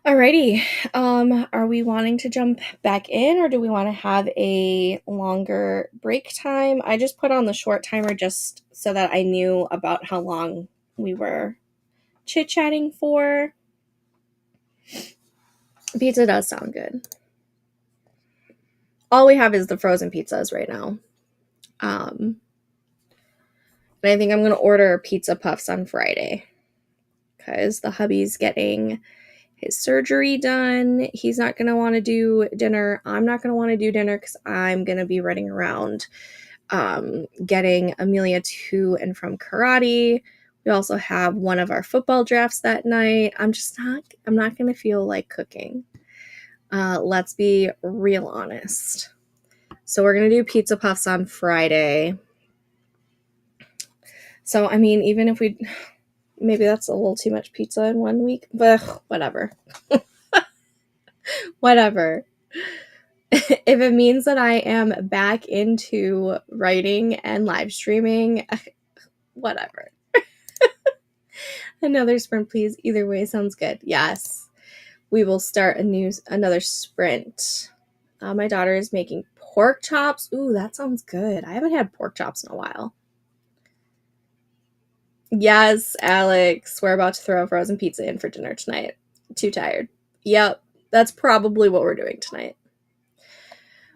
Alrighty. Are we wanting to jump back in or do we want to have a longer break time? I just put on the short timer just so that I knew about how long we were chit-chatting for. Pizza does sound good. All we have is the frozen pizzas right now. And I think I'm going to order pizza puffs on Friday because the hubby's getting his surgery done. He's not going to want to do dinner. I'm not going to want to do dinner because I'm going to be running around getting Amelia to and from karate. We also have one of our football drafts that night. I'm not going to feel like cooking. Let's be real honest. So we're going to do pizza puffs on Friday. So, I mean, even if maybe that's a little too much pizza in 1 week, but whatever. Whatever. If it means that I am back into writing and live streaming, whatever. Another sprint, please. Either way sounds good. Yes. We will start another sprint. My daughter is making pork chops. Ooh, that sounds good. I haven't had pork chops in a while. Yes, Alex. We're about to throw a frozen pizza in for dinner tonight. Too tired. Yep. That's probably what we're doing tonight.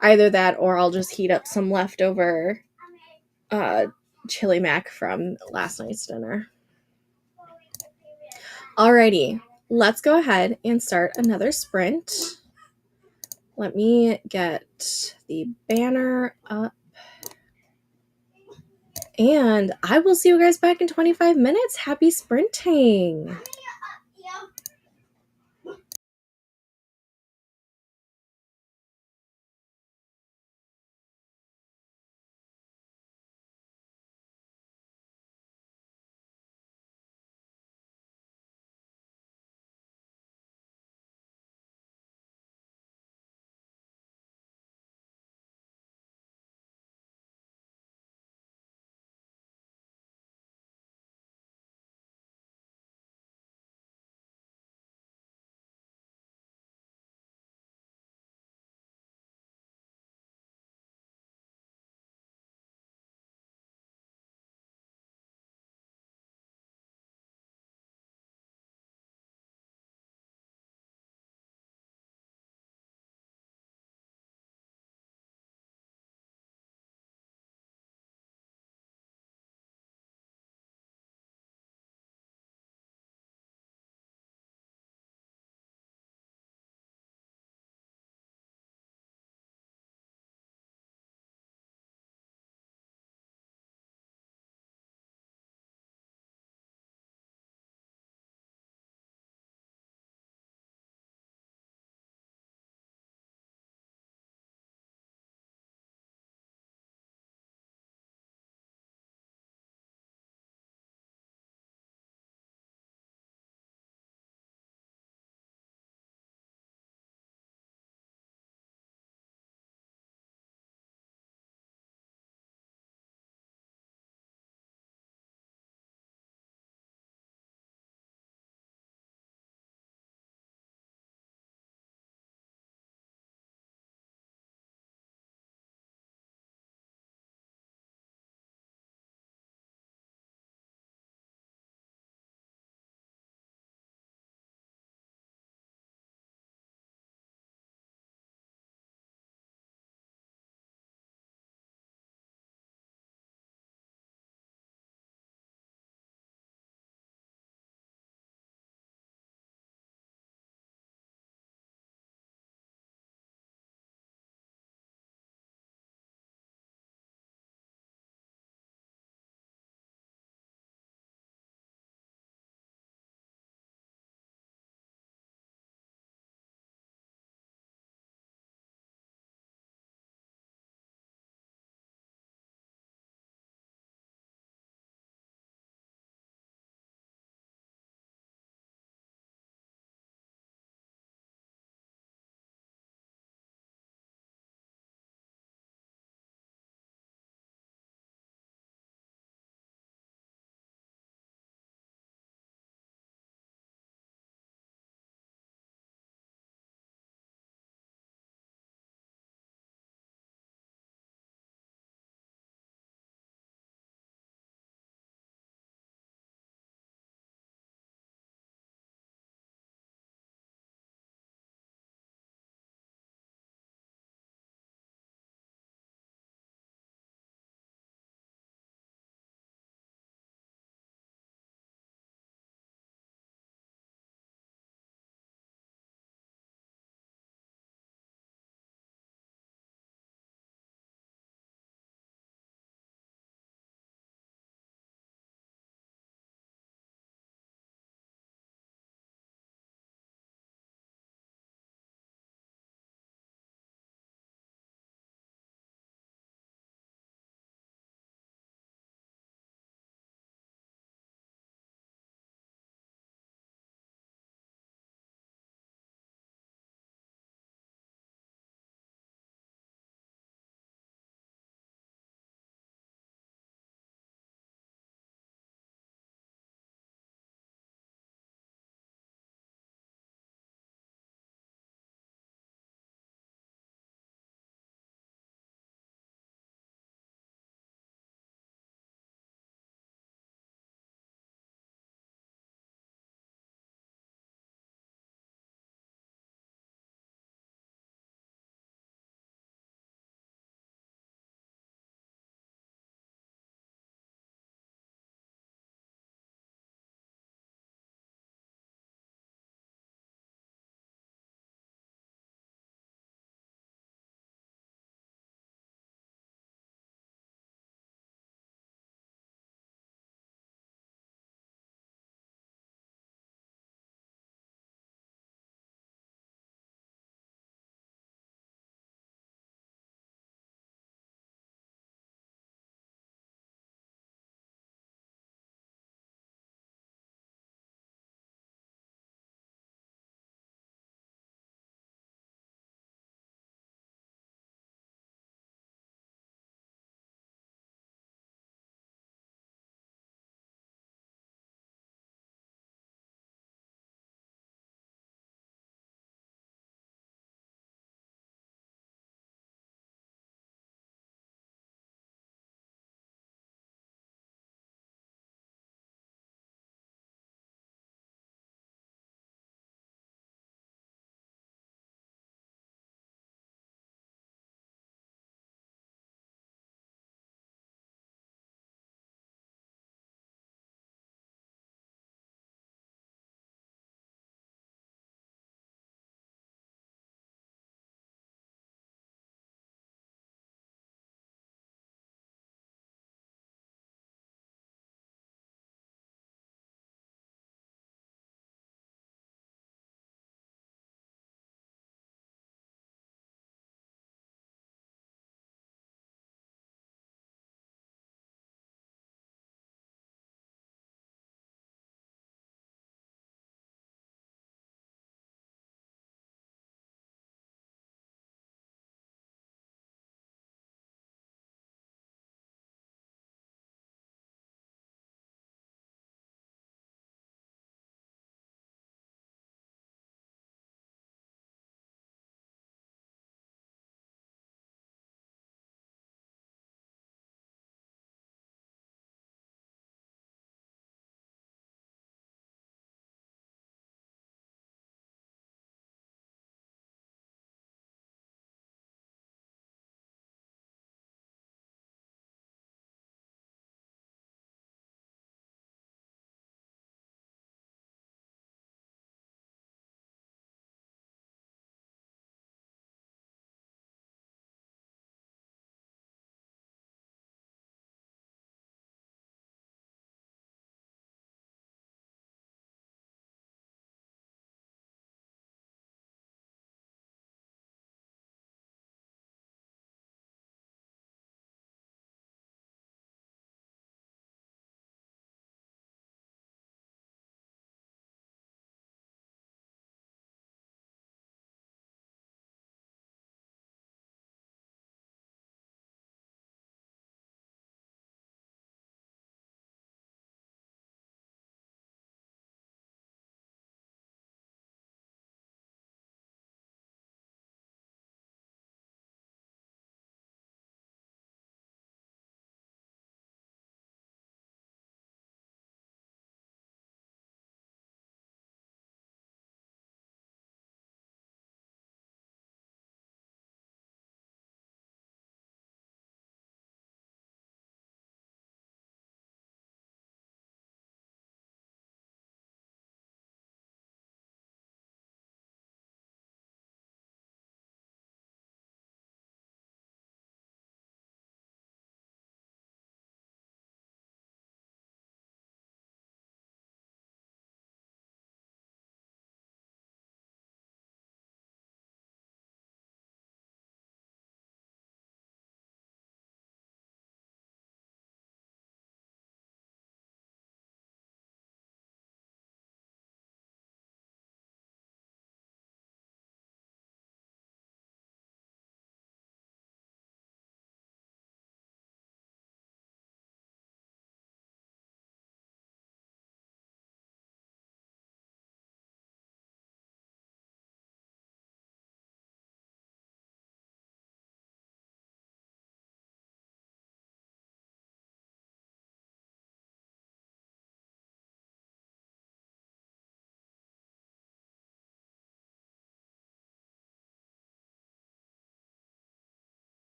Either that or I'll just heat up some leftover chili mac from last night's dinner. Alrighty, let's go ahead and start another sprint. Let me get the banner up. And I will see you guys back in 25 minutes. Happy sprinting.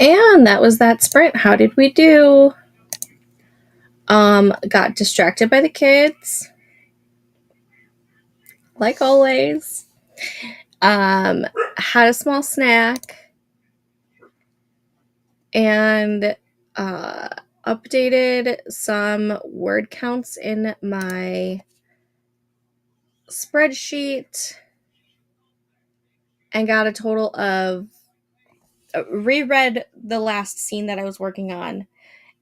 And that was that sprint. How did we do? Got distracted by the kids, like always. Had a small snack and updated some word counts in my spreadsheet and got a total of reread the last scene that I was working on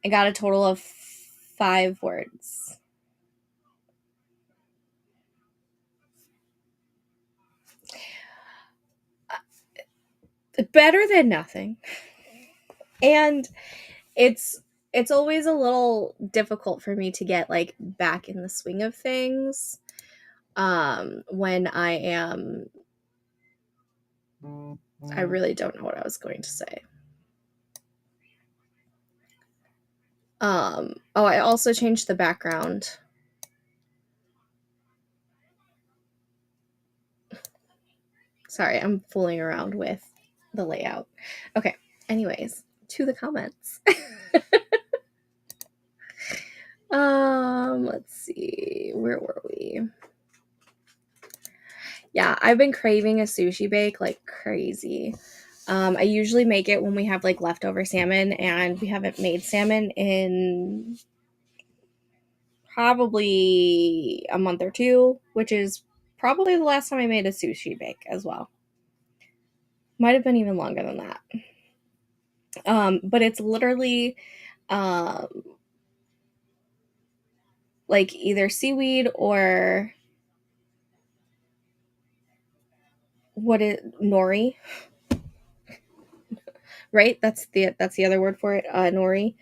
and got a total of 5 words. Better than nothing. And it's always a little difficult for me to get like back in the swing of things when I really don't know what I was going to say. I also changed the background. Sorry, I'm fooling around with the layout. Okay, anyways, to the comments. Let's see, where were we? Yeah, I've been craving a sushi bake like crazy. I usually make it when we have like leftover salmon, and we haven't made salmon in probably a month or two, which is probably the last time I made a sushi bake as well. Might have been even longer than that. But it's literally like either seaweed or nori, right? That's the other word for it, nori.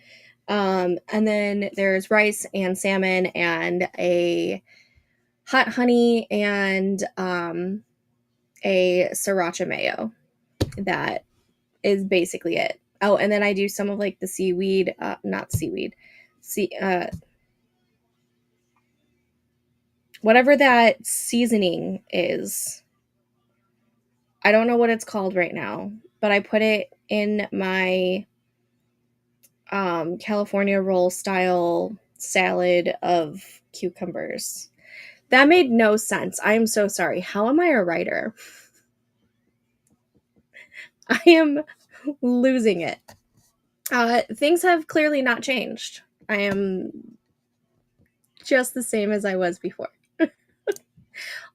And then there's rice and salmon and a hot honey and a sriracha mayo. That is basically it. Oh, and then I do some of like the seaweed, not seaweed, whatever that seasoning is. I don't know what it's called right now, but I put it in my California roll style salad of cucumbers. That made no sense. I am so sorry. How am I a writer? I am losing it. Things have clearly not changed. I am just the same as I was before.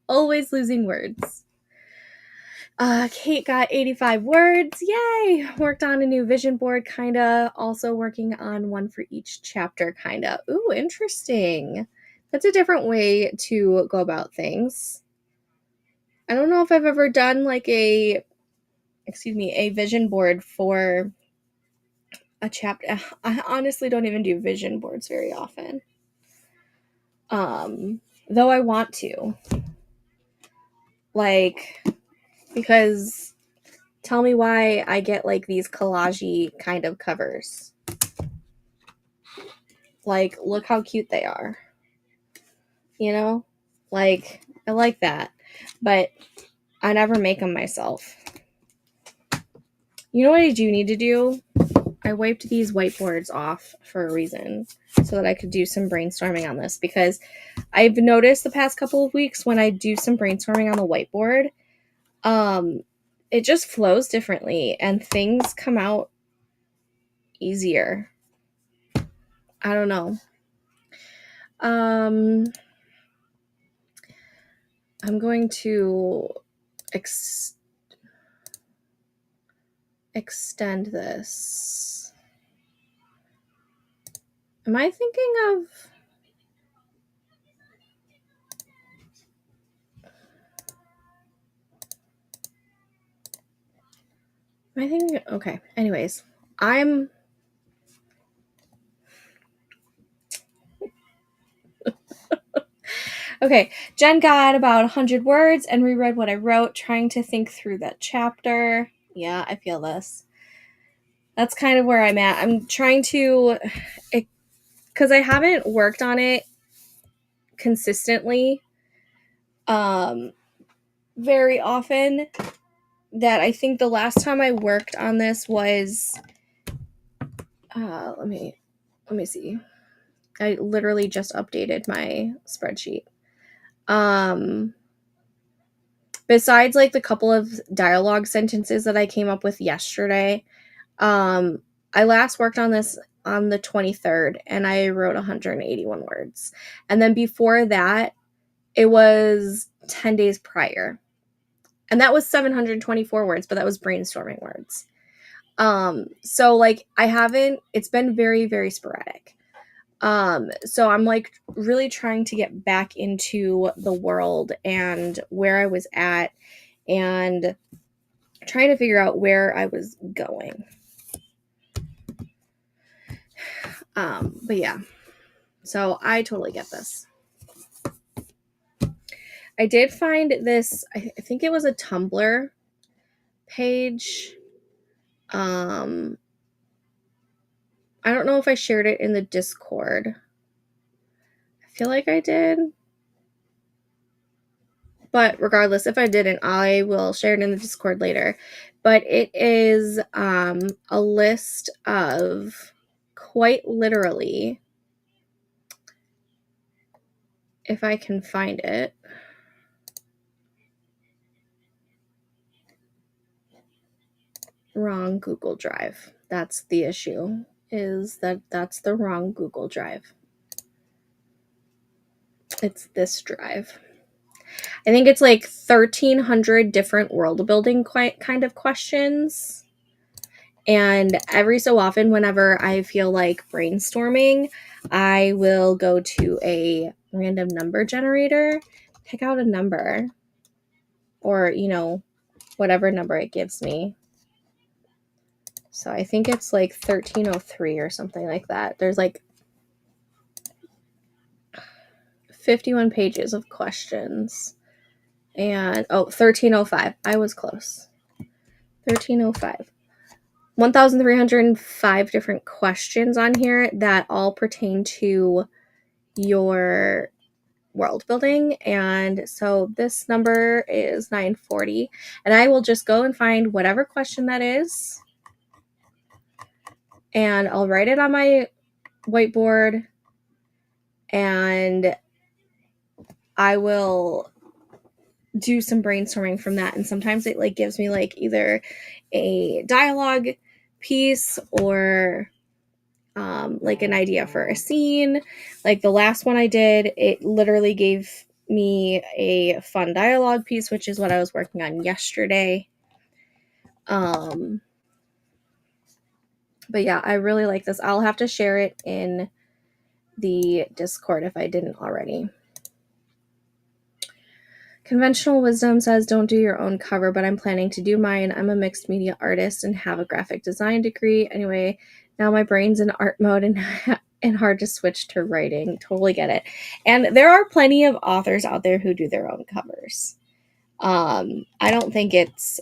Always losing words. Kate got 85 words. Yay! Worked on a new vision board, kinda. Also working on one for each chapter, kinda. Ooh, interesting. That's a different way to go about things. I don't know if I've ever done like a vision board for a chapter. I honestly don't even do vision boards very often. Though I want to. Like, because tell me why I get like these collage-y kind of covers. Like, look how cute they are. You know? Like, I like that. But I never make them myself. You know what I do need to do? I wiped these whiteboards off for a reason so that I could do some brainstorming on this, because I've noticed the past couple of weeks when I do some brainstorming on the whiteboard, it just flows differently and things come out easier. I don't know. I'm going to extend this. Am I thinking of... Okay, anyways, okay, Jen got about 100 words and reread what I wrote, trying to think through that chapter. Yeah, I feel this. That's kind of where I'm at. I'm trying to, because I haven't worked on it consistently very often, that I think the last time I worked on this was let me see. I literally just updated my spreadsheet. Besides like the couple of dialogue sentences that I came up with yesterday, I last worked on this on the 23rd and I wrote 181 words. And then before that, it was 10 days prior. And that was 724 words, but that was brainstorming words. So like it's been very, very sporadic. So I'm like really trying to get back into the world and where I was at and trying to figure out where I was going. But yeah, so I totally get this. I did find this, I think it was a Tumblr page. I don't know if I shared it in the Discord. I feel like I did. But regardless, if I didn't, I will share it in the Discord later. But it is a list of, quite literally, if I can find it. Wrong Google Drive. That's the issue, is that's the wrong Google Drive. It's this drive. I think it's like 1,300 different world building kind of questions. And every so often, whenever I feel like brainstorming, I will go to a random number generator, pick out a number, or, you know, whatever number it gives me. So I think it's like 1303 or something like that. There's like 51 pages of questions. And, 1305. I was close. 1305. 1,305 different questions on here that all pertain to your world building. And so this number is 940. And I will just go and find whatever question that is. And I'll write it on my whiteboard. And I will do some brainstorming from that. And sometimes it like gives me like either a dialogue piece or like an idea for a scene. Like the last one I did, it literally gave me a fun dialogue piece, which is what I was working on yesterday. But yeah, I really like this. I'll have to share it in the Discord if I didn't already. Conventional wisdom says don't do your own cover, but I'm planning to do mine. I'm a mixed media artist and have a graphic design degree. Anyway, now my brain's in art mode and hard to switch to writing. Totally get it. And there are plenty of authors out there who do their own covers. I don't think it's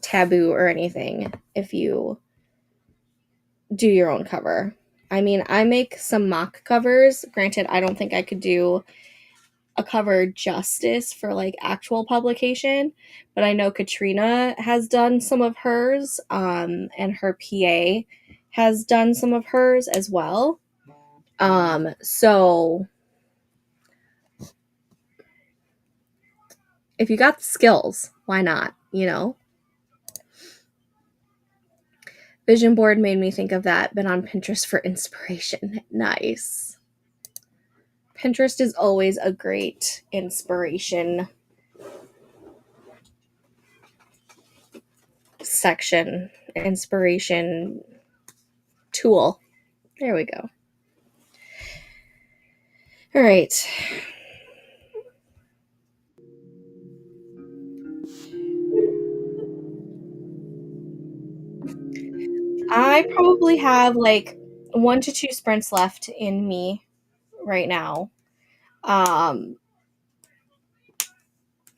taboo or anything if you do your own cover. I mean, I make some mock covers. Granted, I don't think I could do a cover justice for like actual publication, but I know Katrina has done some of hers, and her PA has done some of hers as well. So if you got the skills, why not, you know? Vision board made me think of that. Been on Pinterest for inspiration. Nice. Pinterest is always a great inspiration section, inspiration tool. There we go. All right. I probably have like 1 to 2 sprints left in me right now.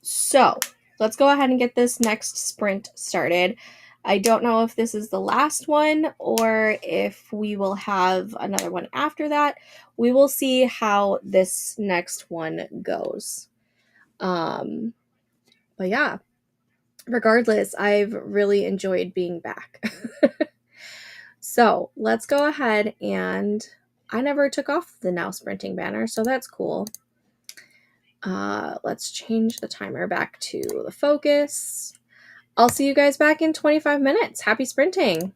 So let's go ahead and get this next sprint started. I don't know if this is the last one or if we will have another one after that. We will see how this next one goes. But yeah, regardless, I've really enjoyed being back. So let's go ahead, and I never took off the now sprinting banner, so that's cool. Let's change the timer back to the focus. I'll see you guys back in 25 minutes. Happy sprinting.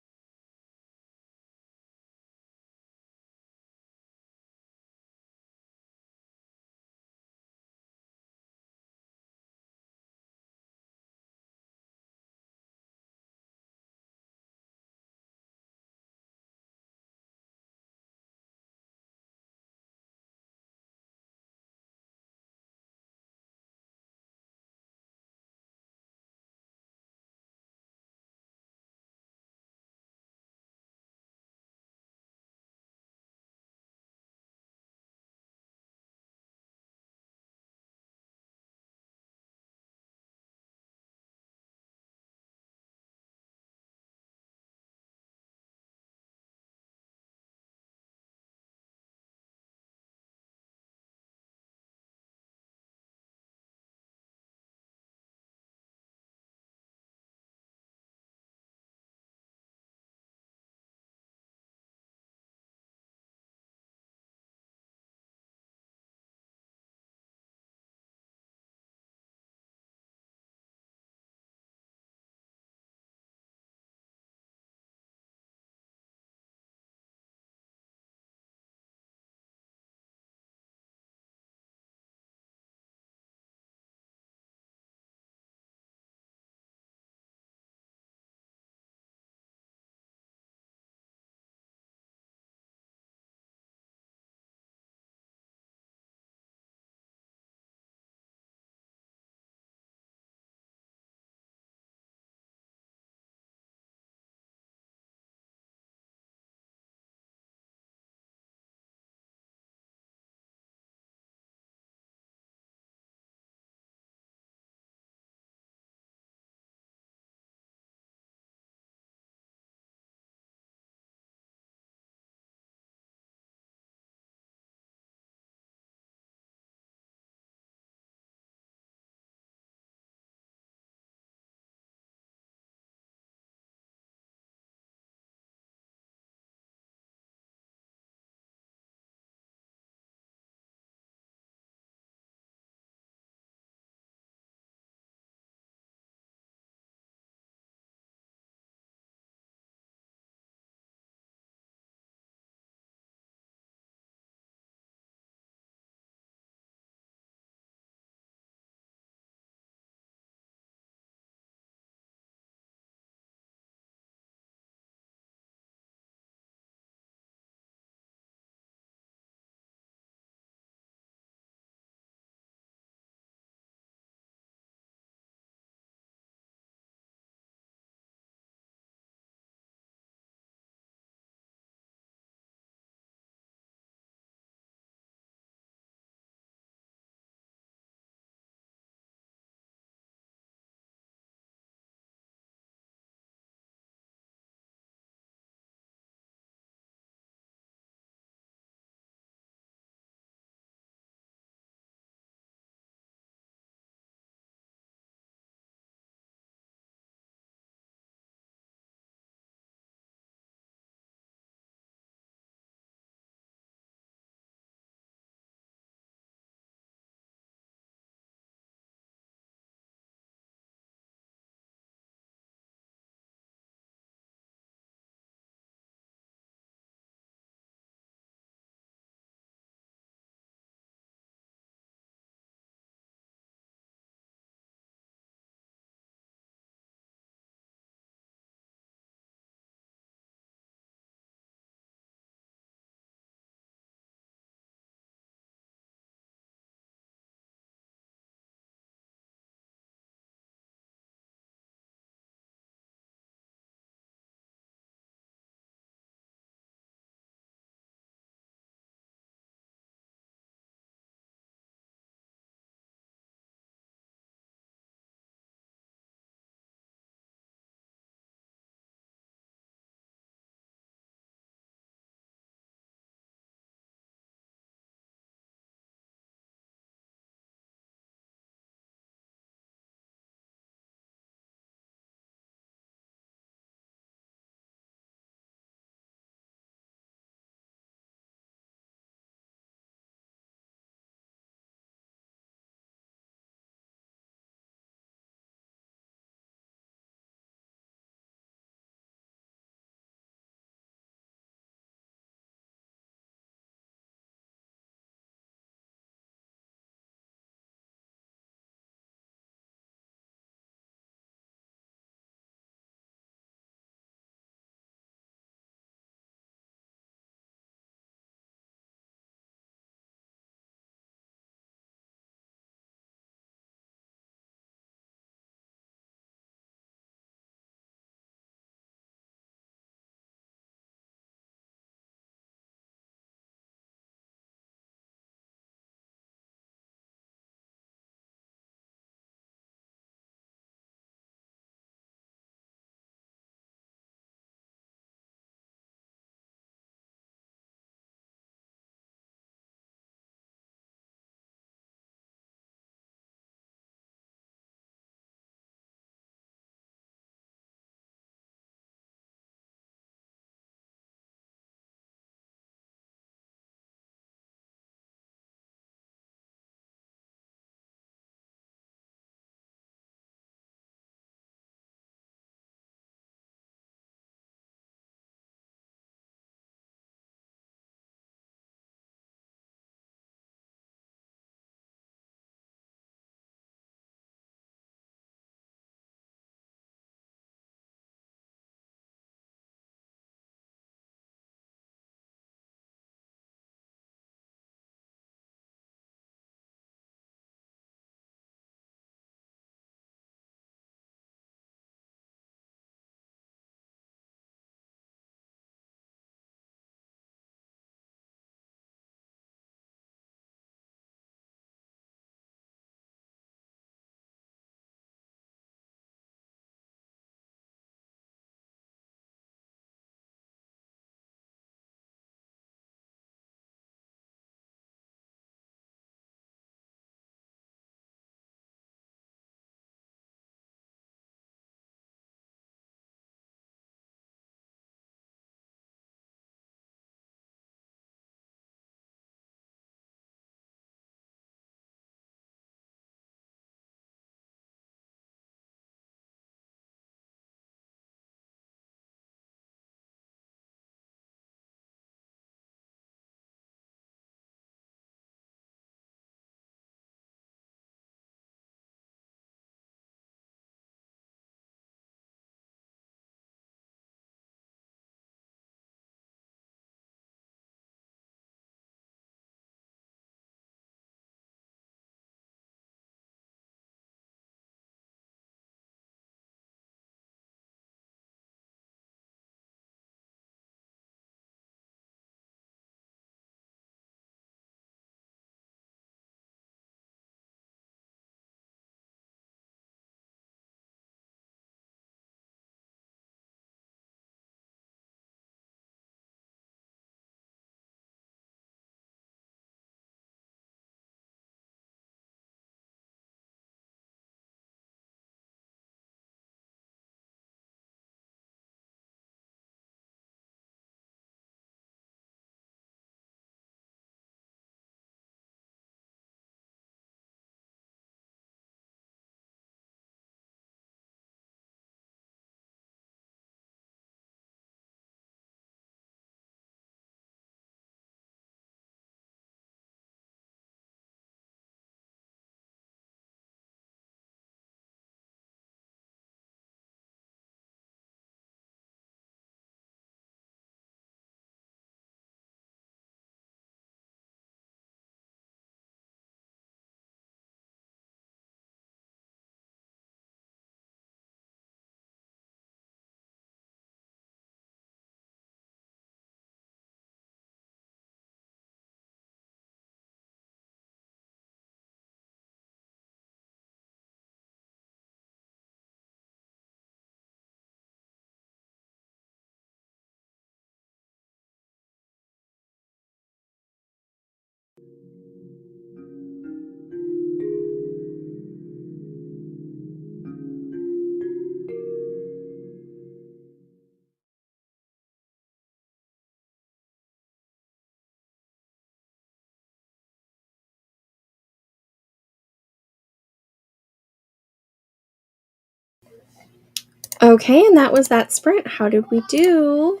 Okay, and that was that sprint. How did we do?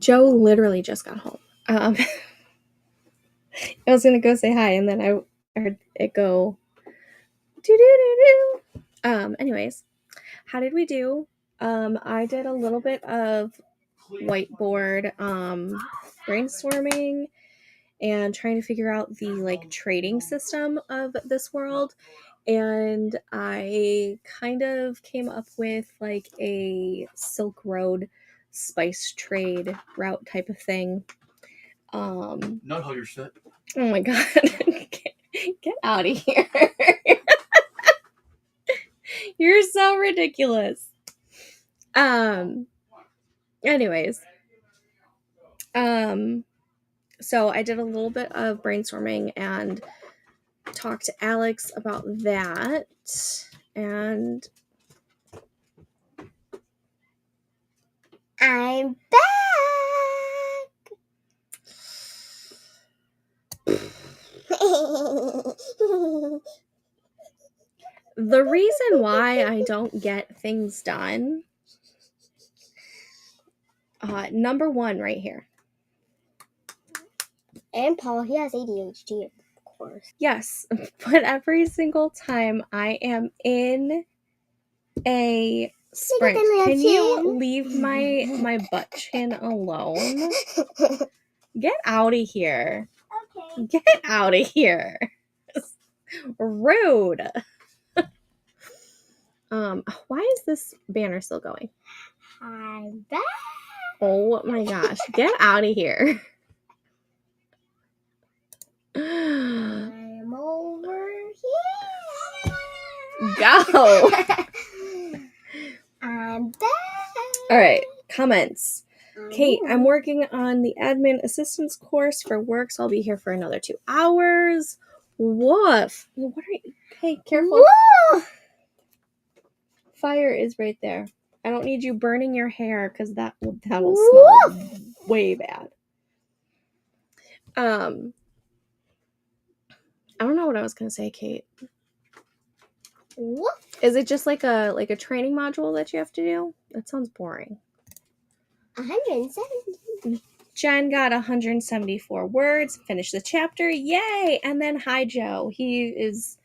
Joe literally just got home. I was gonna go say hi, and then I heard it go do do do do. Anyways, how did we do? I did a little bit of whiteboard brainstorming and trying to figure out the like trading system of this world. And I kind of came up with like a Silk Road spice trade route type of thing. Not how you're set. Oh my god. Get out of here. You're so ridiculous. Anyways. So I did a little bit of brainstorming and talked to Alex about that. And I'm back. the reason why I don't get things done, number one right here. And Paul, he has ADHD, of course. Yes, but every single time I am in a sprint, can you leave my butt chin alone? Get out of here. Okay. Get out of here. Rude. Why is this banner still going? I'm back. Oh my gosh. Get out of here. I'm over here. Go. I'm back. All right. Comments. Kate, I'm working on the admin assistance course for work, so I'll be here for another 2 hours. Woof. What are you? Hey, careful. Woo! Fire is right there. I don't need you burning your hair because that will smell way bad. I don't know what I was gonna say, Kate. Woof. Is it just like a training module that you have to do? That sounds boring. 170. Jen got 174 words. Finished the chapter. Yay! And then hi Joe. He is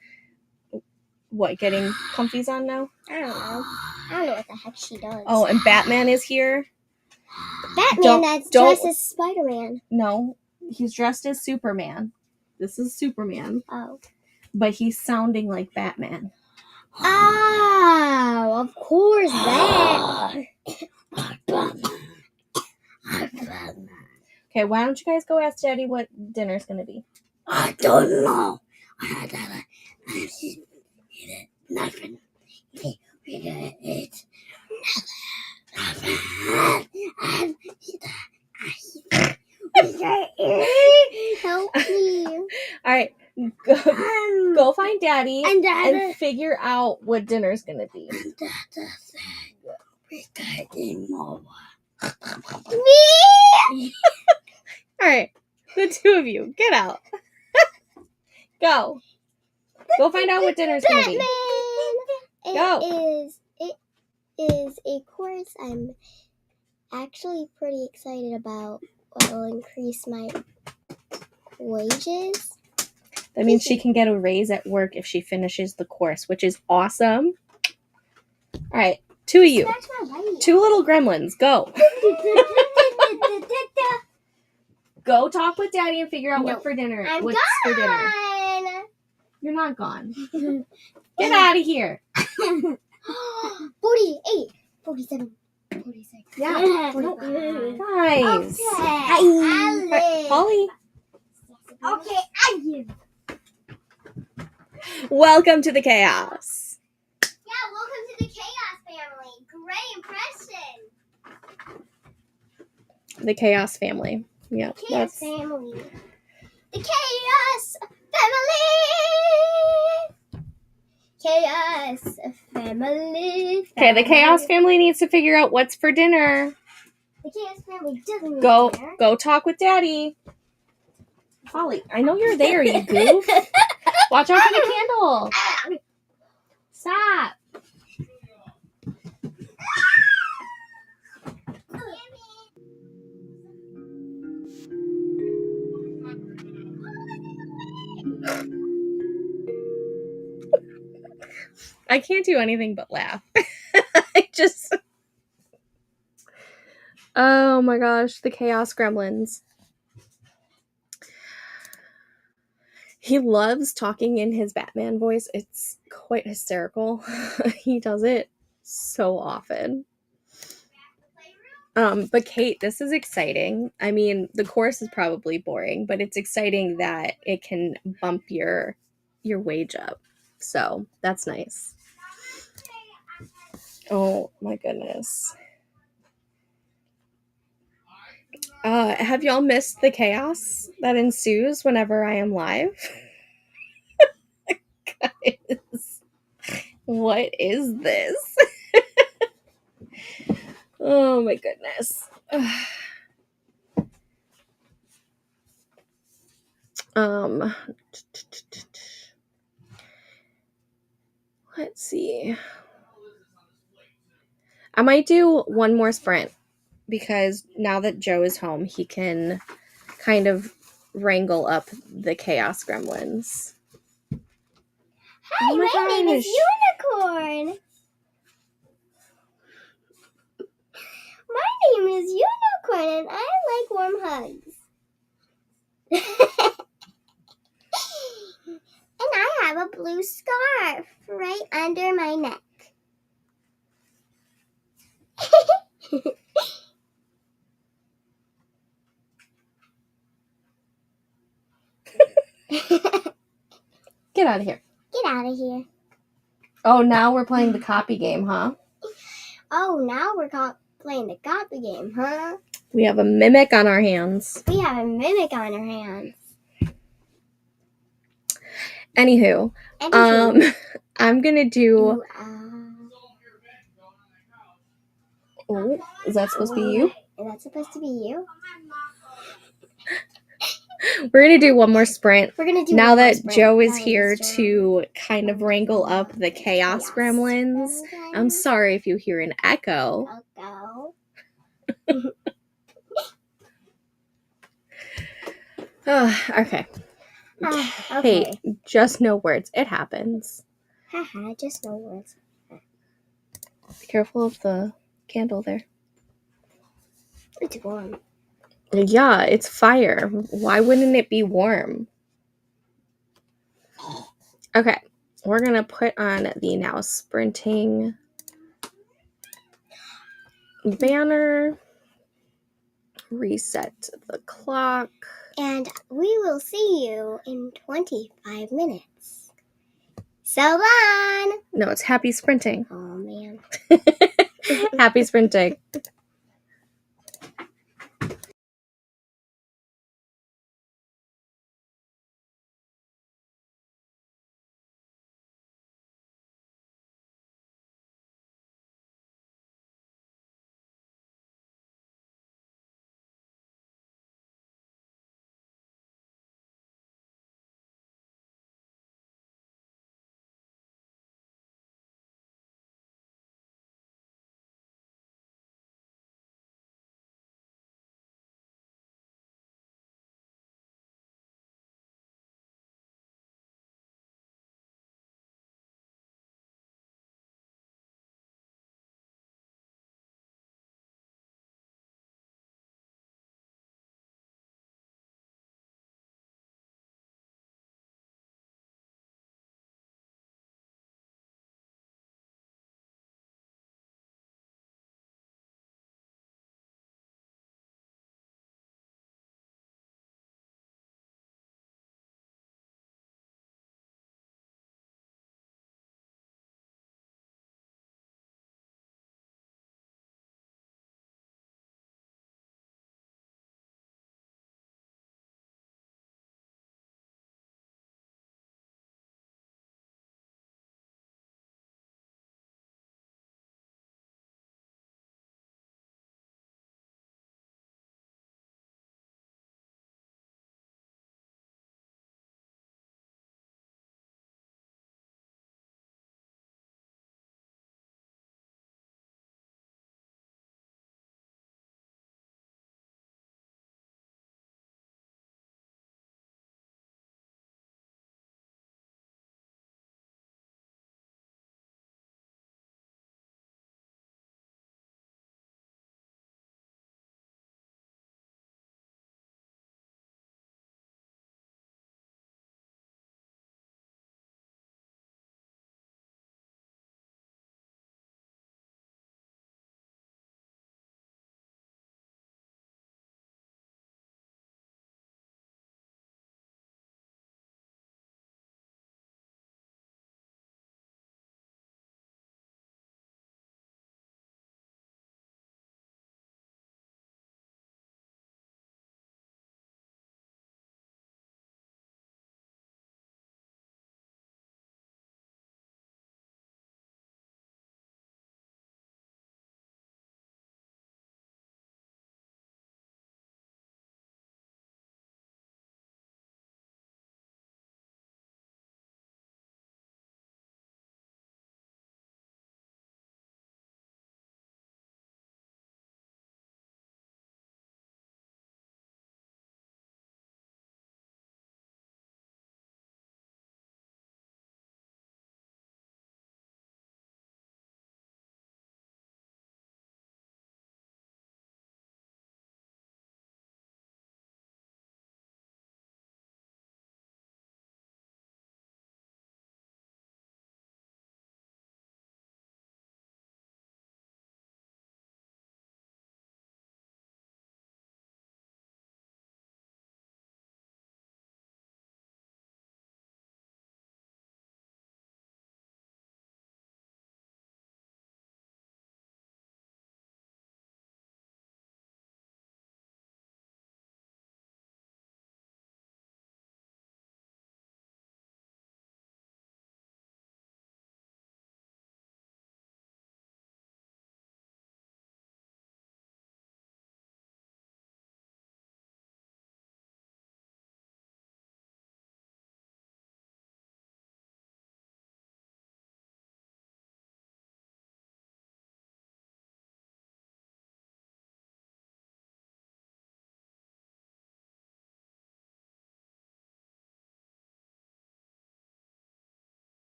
getting comfies on now? I don't know. I don't know what the heck she does. Oh, and Batman is here. Batman that's dressed as Spider-Man. No, he's dressed as Superman. This is Superman. Oh. But he's sounding like Batman. Oh, of course that. Okay, why don't you guys go ask Daddy what dinner's gonna be? I don't know. Nothing. Help me. All right, go find Daddy and figure out what dinner's gonna be. Me? All right, the two of you, get out. Go find out what dinner's gonna be. Go. It is a course I'm actually pretty excited about. What will increase my wages. That means she can get a raise at work if she finishes the course, which is awesome. All right, two of you. Two little gremlins, go. Go talk with Daddy and figure out what's for dinner. What's for dinner. You're not gone. Get out of here. 48, 47, 46. Yeah. 45. Nice. Okay. Polly. Okay, I give. Welcome to the chaos. Yeah, welcome to the chaos family. Great impression. The chaos family. Yeah. Chaos family. The chaos family. Chaos family. Okay, the chaos family needs to figure out what's for dinner. The chaos family doesn't Go need dinner. go talk with Daddy. Polly, I know you're there, you goof. Watch out for the candle. Stop. I can't do anything but laugh. I just... Oh my gosh, the Chaos Gremlins. He loves talking in his Batman voice. It's quite hysterical. He does it so often. But Kate, this is exciting. I mean, the course is probably boring, but it's exciting that it can bump your wage up. So that's nice. Oh my goodness. Have y'all missed the chaos that ensues whenever I am live? Guys, what is this? Oh my goodness. Let's see. I might do one more sprint because now that Joe is home, he can kind of wrangle up the Chaos Gremlins. Hi, Oh my name is Unicorn. My name is Unicorn and I like warm hugs. And I have a blue scarf right under my neck. Get out of here. Get out of here. Oh, now we're playing the copy game, huh? Oh, now we're playing the copy game, huh? We have a mimic on our hands. We have a mimic on our hands. Anywho. I'm gonna do... Oh, is that supposed to be you? Is that supposed to be you? We're gonna do one more sprint. We're gonna do now one more that sprint. Joe is here to kind of wrangle up the Chaos Gremlins. I'm sorry if you hear an echo. Okay. Okay. Hey, just no words. It happens. Haha, just no words. Be careful of the candle there. It's warm. Yeah, it's fire. Why wouldn't it be warm? Okay, we're gonna put on the now sprinting banner. Reset the clock. And we will see you in 25 minutes. So long! No, it's happy sprinting. Oh, man. Happy sprinting.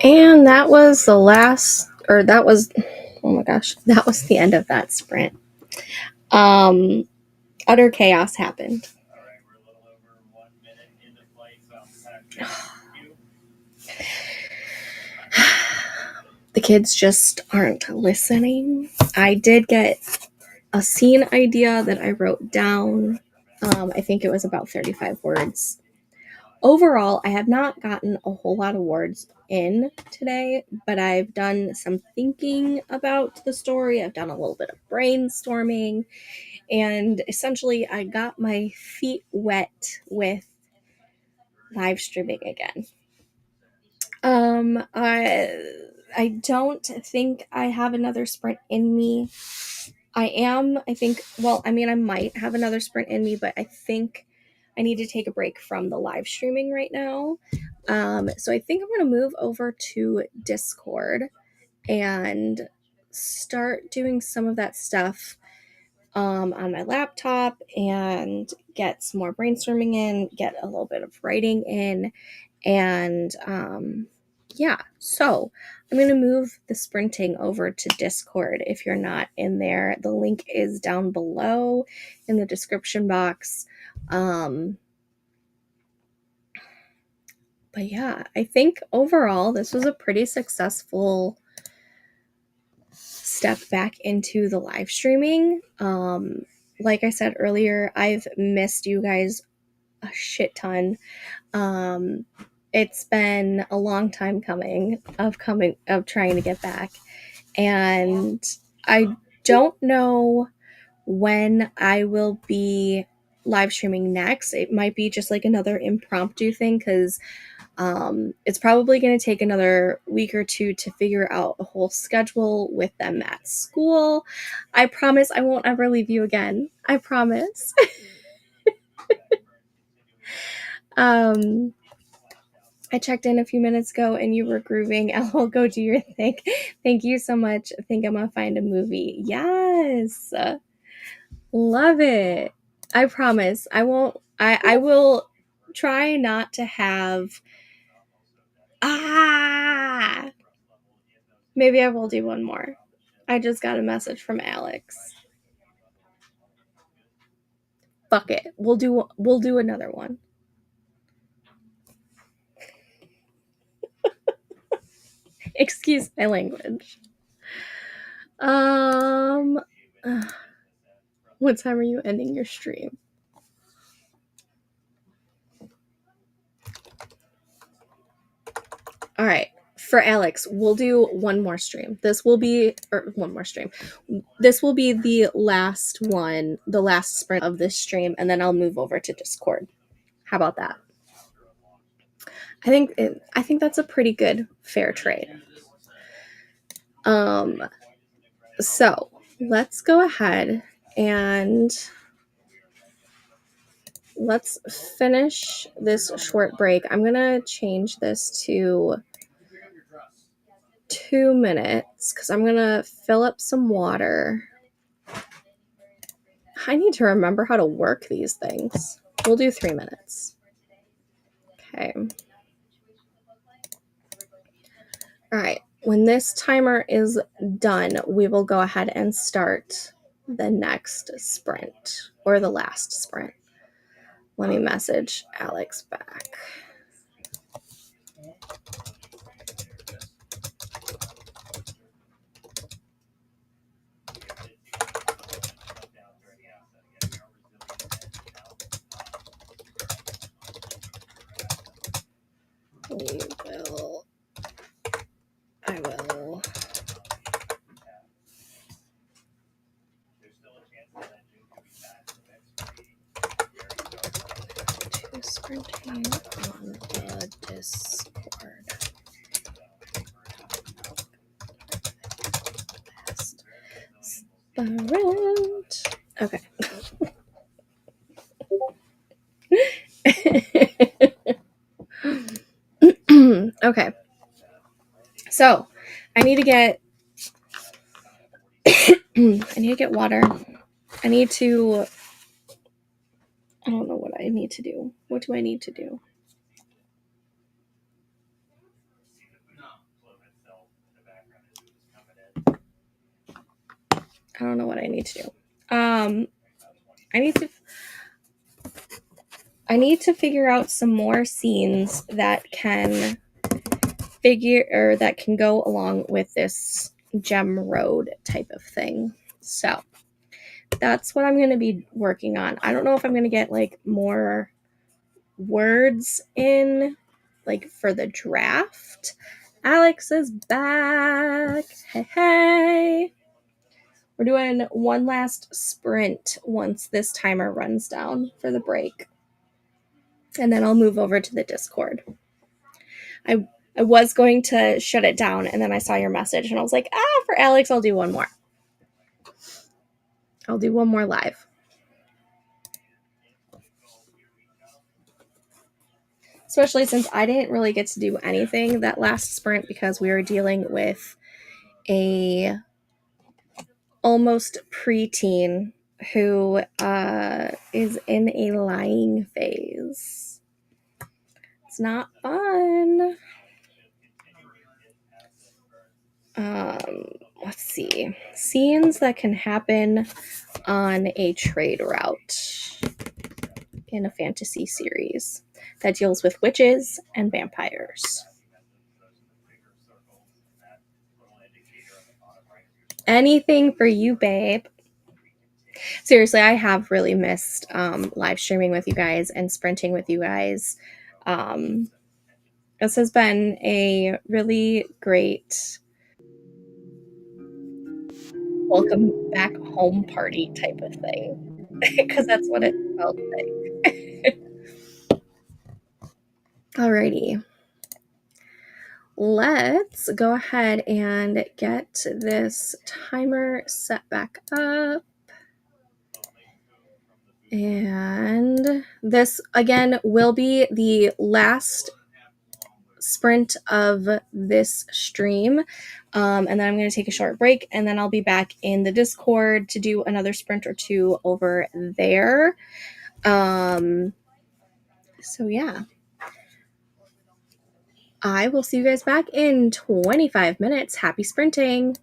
And that was the last, or that was, oh my gosh, that was the end of that sprint. Utter chaos happened. The kids just aren't listening. I did get a scene idea that I wrote down. I think it was about 35 words. Overall, I have not gotten a whole lot of words in today, but I've done some thinking about the story. I've done a little bit of brainstorming, and essentially I got my feet wet with live streaming again. I don't think I have another sprint in me. I might have another sprint in me, but I think I need to take a break from the live streaming right now. So I think I'm going to move over to Discord and start doing some of that stuff on my laptop and get some more brainstorming in, get a little bit of writing in, and yeah, so I'm going to move the sprinting over to Discord. If you're not in there, the link is down below in the description box. But yeah, I think overall this was a pretty successful step back into the live streaming. Like I said earlier, I've missed you guys a shit ton. It's been a long time coming of trying to get back, and I don't know when I will be live streaming next. It might be just like another impromptu thing, because it's probably going to take another week or two to figure out a whole schedule with them at school. I promise I won't ever leave you again. I promise. I checked in a few minutes ago and you were grooving. I'll go do your thing. Thank you so much. I think I'm gonna find a movie. Yes. Love it. I promise. I won't. I will try not to have. Maybe I will do one more. I just got a message from Alex. Fuck it. We'll do another one. Excuse my language. What time are you ending your stream? All right. For Alex, we'll do one more stream. This will be the last one, the last sprint of this stream, and then I'll move over to Discord. How about that? I think that's a pretty good fair trade. So let's go ahead and let's finish this short break. I'm gonna change this to 2 minutes because I'm gonna fill up some water. I need to remember how to work these things. We'll do 3 minutes. Okay. All right. When this timer is done, we will go ahead and start the next sprint or the last sprint. Let me message Alex back. I will. To sprinting on the Discord. Sprint. Okay. Okay. So I need to get water. I don't know what I need to do. What do I need to do? I don't know what I need to do. I need to figure out some more scenes that can go along with this gem road type of thing. So that's what I'm going to be working on. I don't know if I'm going to get like more words in like for the draft. Alex is back. Hey. We're doing one last sprint once this timer runs down for the break. And then I'll move over to the Discord. I was going to shut it down, and then I saw your message, and I was like, for Alex, I'll do one more. I'll do one more live. Especially since I didn't really get to do anything that last sprint because we were dealing with a almost preteen who is in a lying phase. It's not fun. Let's see. Scenes that can happen on a trade route in a fantasy series that deals with witches and vampires. Anything for you, babe. Seriously, I have really missed live streaming with you guys and sprinting with you guys. This has been a really great welcome back home party type of thing, because that's what it felt like. Alrighty. Let's go ahead and get this timer set back up. And this, again, will be the last sprint of this stream. And then I'm going to take a short break, and then I'll be back in the Discord to do another sprint or two over there. So yeah. I will see you guys back in 25 minutes. Happy sprinting.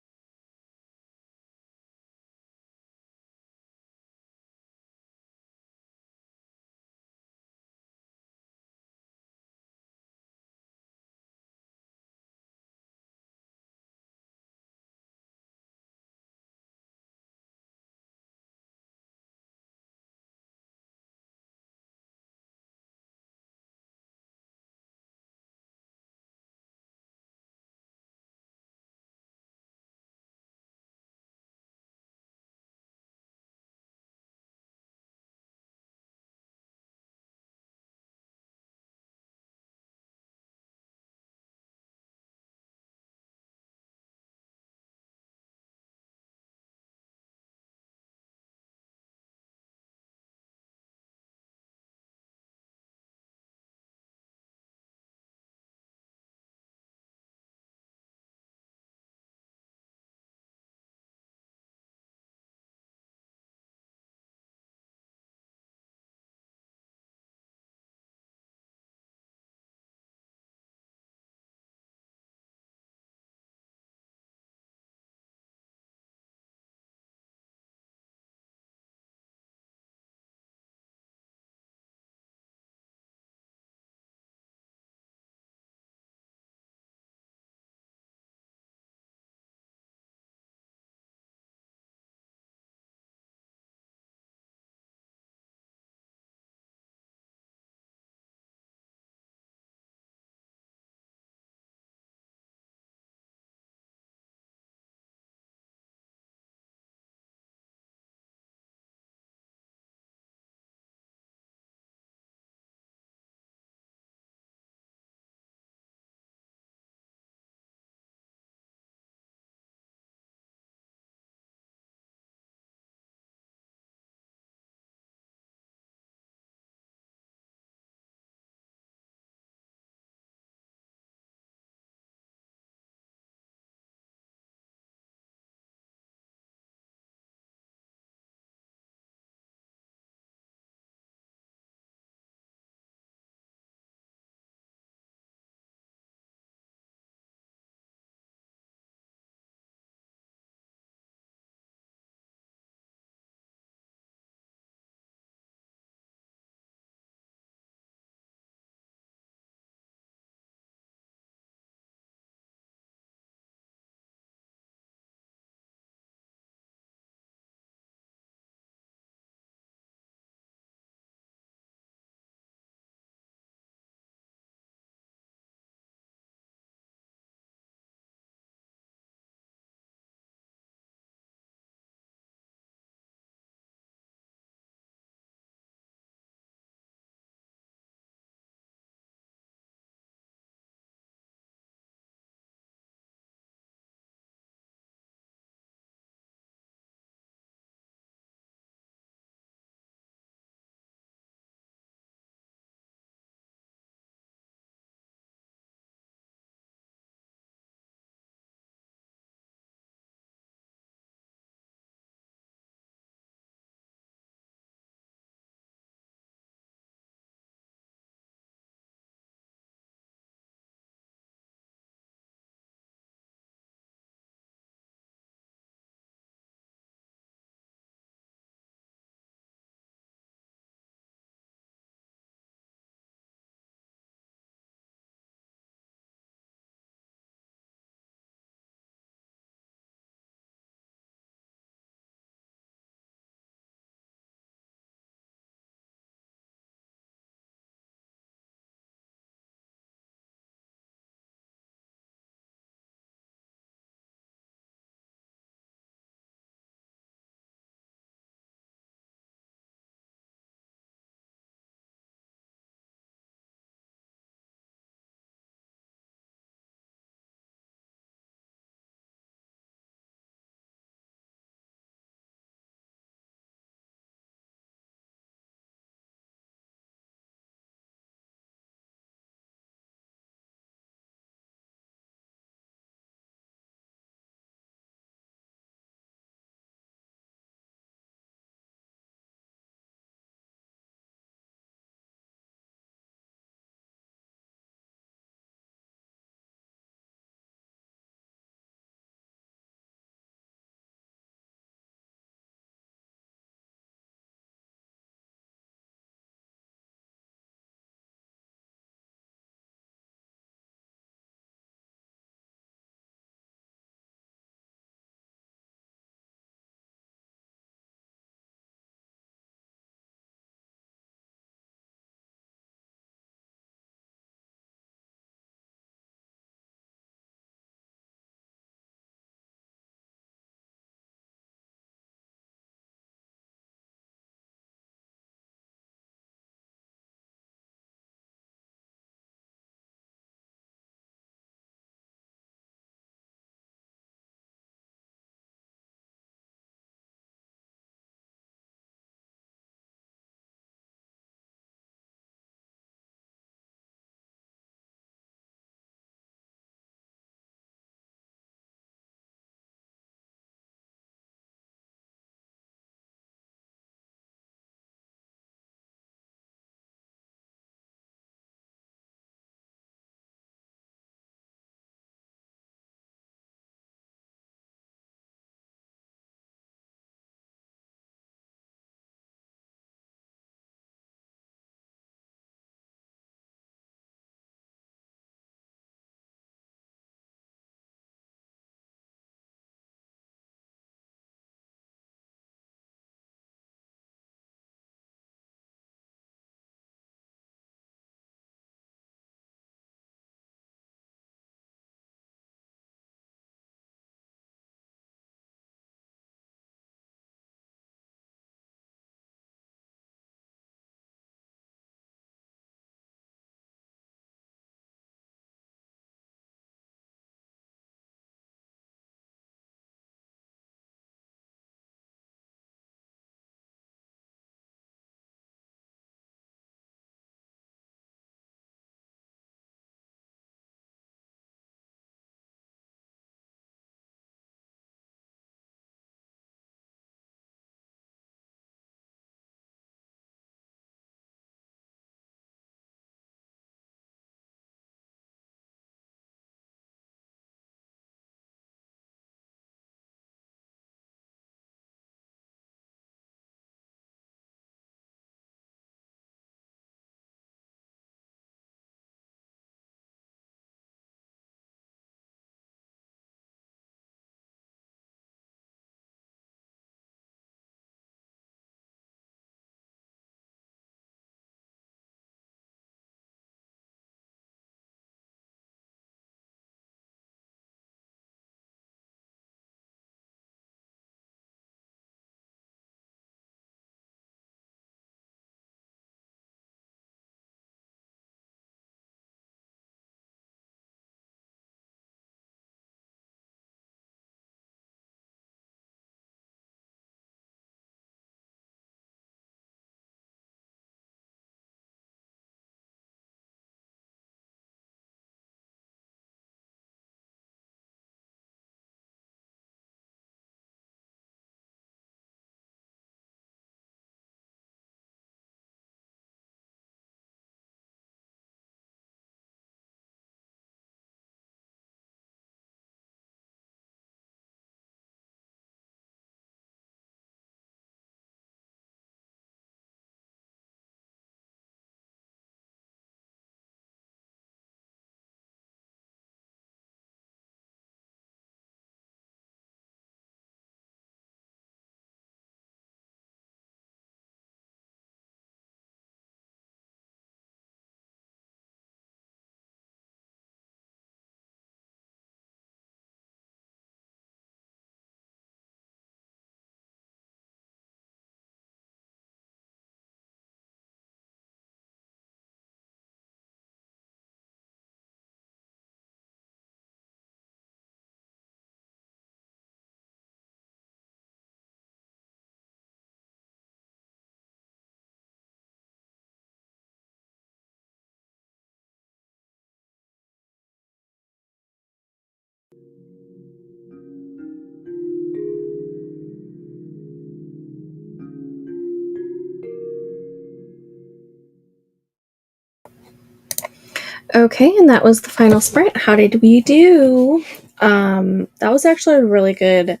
Okay, and that was the final sprint. How did we do? That was actually a really good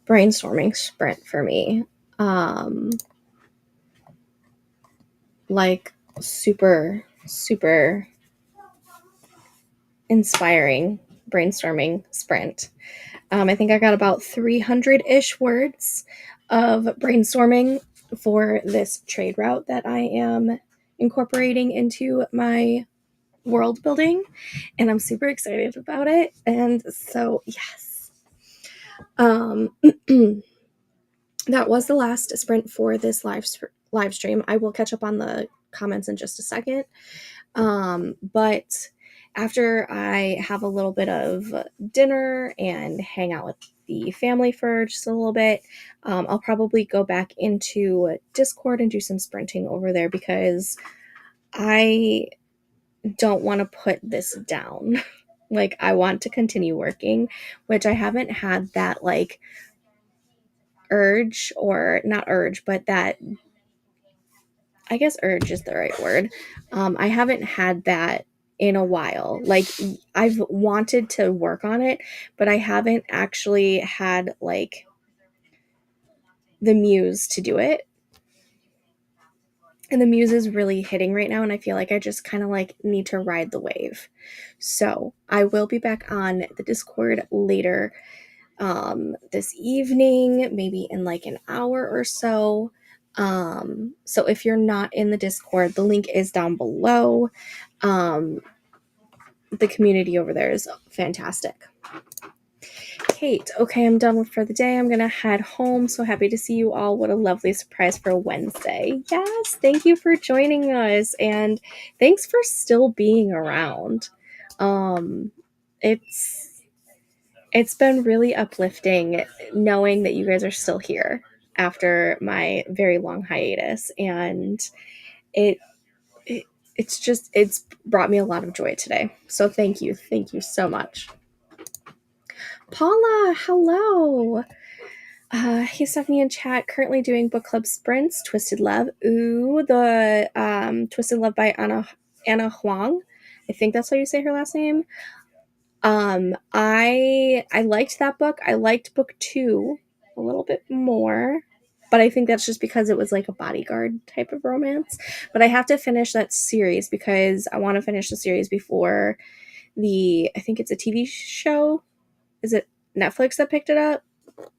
brainstorming sprint for me. Like super inspiring brainstorming sprint. I think I got about 300-ish words of brainstorming for this trade route that I am incorporating into my world building, and I'm super excited about it. And so, yes. That was the last sprint for this live stream. I will catch up on the comments in just a second. But after I have a little bit of dinner and hang out with the family for just a little bit, I'll probably go back into Discord and do some sprinting over there because I don't want to put this down. Like, I want to continue working, which I haven't had that, like, urge, or not urge, but that, I guess urge is the right word. I haven't had that in a while. Like, I've wanted to work on it, but I haven't actually had, like, the muse to do it. And the muse is really hitting right now, and I feel like I just kind of, like, need to ride the wave. So I will be back on the Discord later this evening, maybe in like an hour or so. So if you're not in the Discord, the link is down below. The community over there is fantastic. Kate, okay, I'm done for the day. I'm gonna head home. So happy to see you all. What a lovely surprise for Wednesday. Yes, thank you for joining us, and thanks for still being around. It's been really uplifting knowing that you guys are still here after my very long hiatus, and it's brought me a lot of joy today. So thank you so much. Paula, hello. Hey, Stephanie in chat, currently doing book club sprints, Twisted Love. Ooh, the Twisted Love by Anna Huang. I think that's how you say her last name. I liked that book. I liked book 2 a little bit more, but I think that's just because it was like a bodyguard type of romance. But I have to finish that series because I want to finish the series before I think it's a TV show. Is it Netflix that picked it up?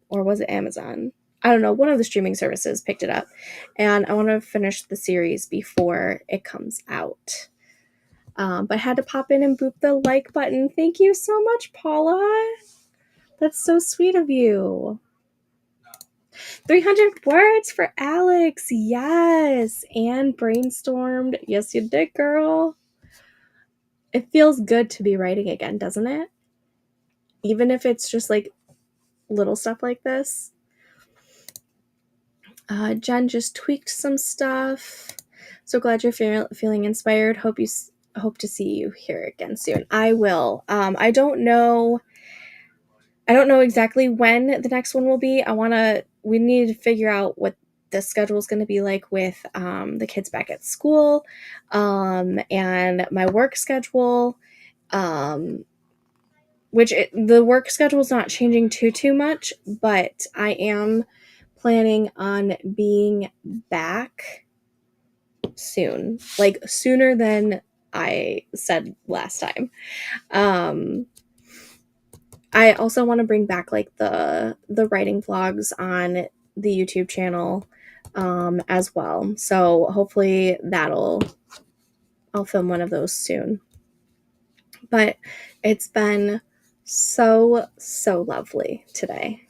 Or was it Amazon? I don't know. One of the streaming services picked it up, and I want to finish the series before it comes out. But had to pop in and boop the like button. Thank you so much, Paula. That's so sweet of you. 300 words for Alex. Yes. And brainstormed. Yes, you did, girl. It feels good to be writing again, doesn't it? Even if it's just like little stuff like this. Jen just tweaked some stuff. So glad you're feeling inspired. Hope to see you here again soon. I will. I don't know exactly when the next one will be. We need to figure out what the schedule is going to be like with the kids back at school, and my work schedule, which the work schedule is not changing too much, but I am planning on being back soon, like sooner than I said last time. I also want to bring back like the writing vlogs on the YouTube channel as well. So hopefully I'll film one of those soon. But it's been so lovely today.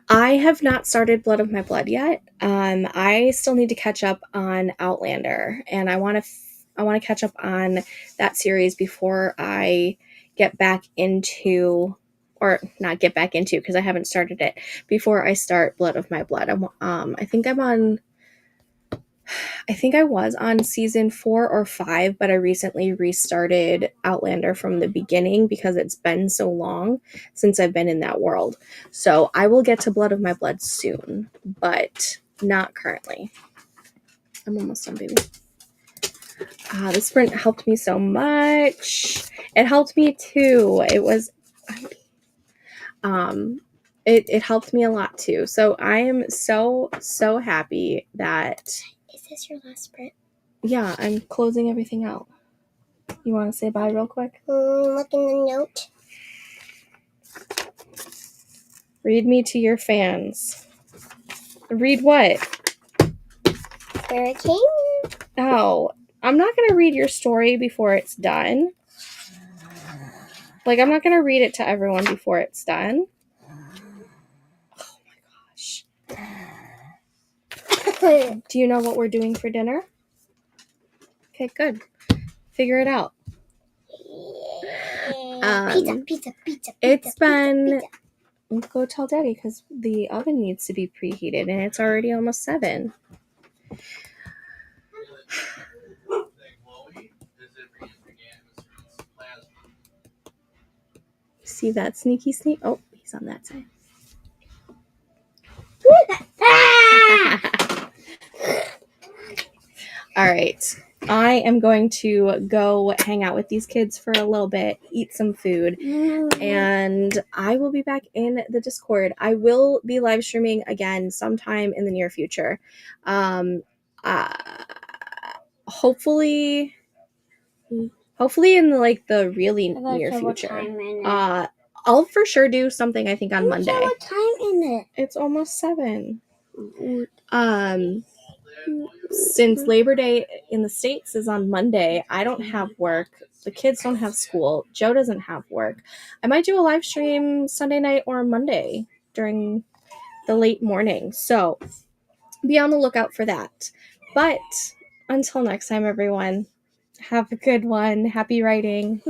I have not started Blood of My Blood yet. I still need to catch up on Outlander, and I want to catch up on that series before I get back into, or not get back into because I haven't started it, before I start Blood of My Blood. I think I'm on I think I was on season 4 or 5, but I recently restarted Outlander from the beginning because it's been so long since I've been in that world. So I will get to Blood of My Blood soon, but not currently. I'm almost done, baby. This sprint helped me so much. It helped me too. It helped me a lot too. So I am so happy that. Is this your last sprint? Yeah, I'm closing everything out. You want to say bye real quick? Look in the note. Read me to your fans. Read what? Hurricane? Oh, I'm not going to read your story before it's done. Like, I'm not going to read it to everyone before it's done. Oh my gosh. Do you know what we're doing for dinner? Okay, good. Figure it out. Pizza. It's been... Go tell Daddy because the oven needs to be preheated and it's already almost 7. See that sneaky sneak? Oh, he's on that side. All right. I am going to go hang out with these kids for a little bit, eat some food, and I will be back in the Discord. I will be live streaming again sometime in the near future. Hopefully in the really near future. I'll for sure do something, I think, on Monday. What time in it? It's almost 7. Since Labor Day in the States is on Monday, I don't have work. The kids don't have school. Joe doesn't have work. I might do a live stream Sunday night or Monday during the late morning. So be on the lookout for that. But until next time, everyone, have a good one. Happy writing.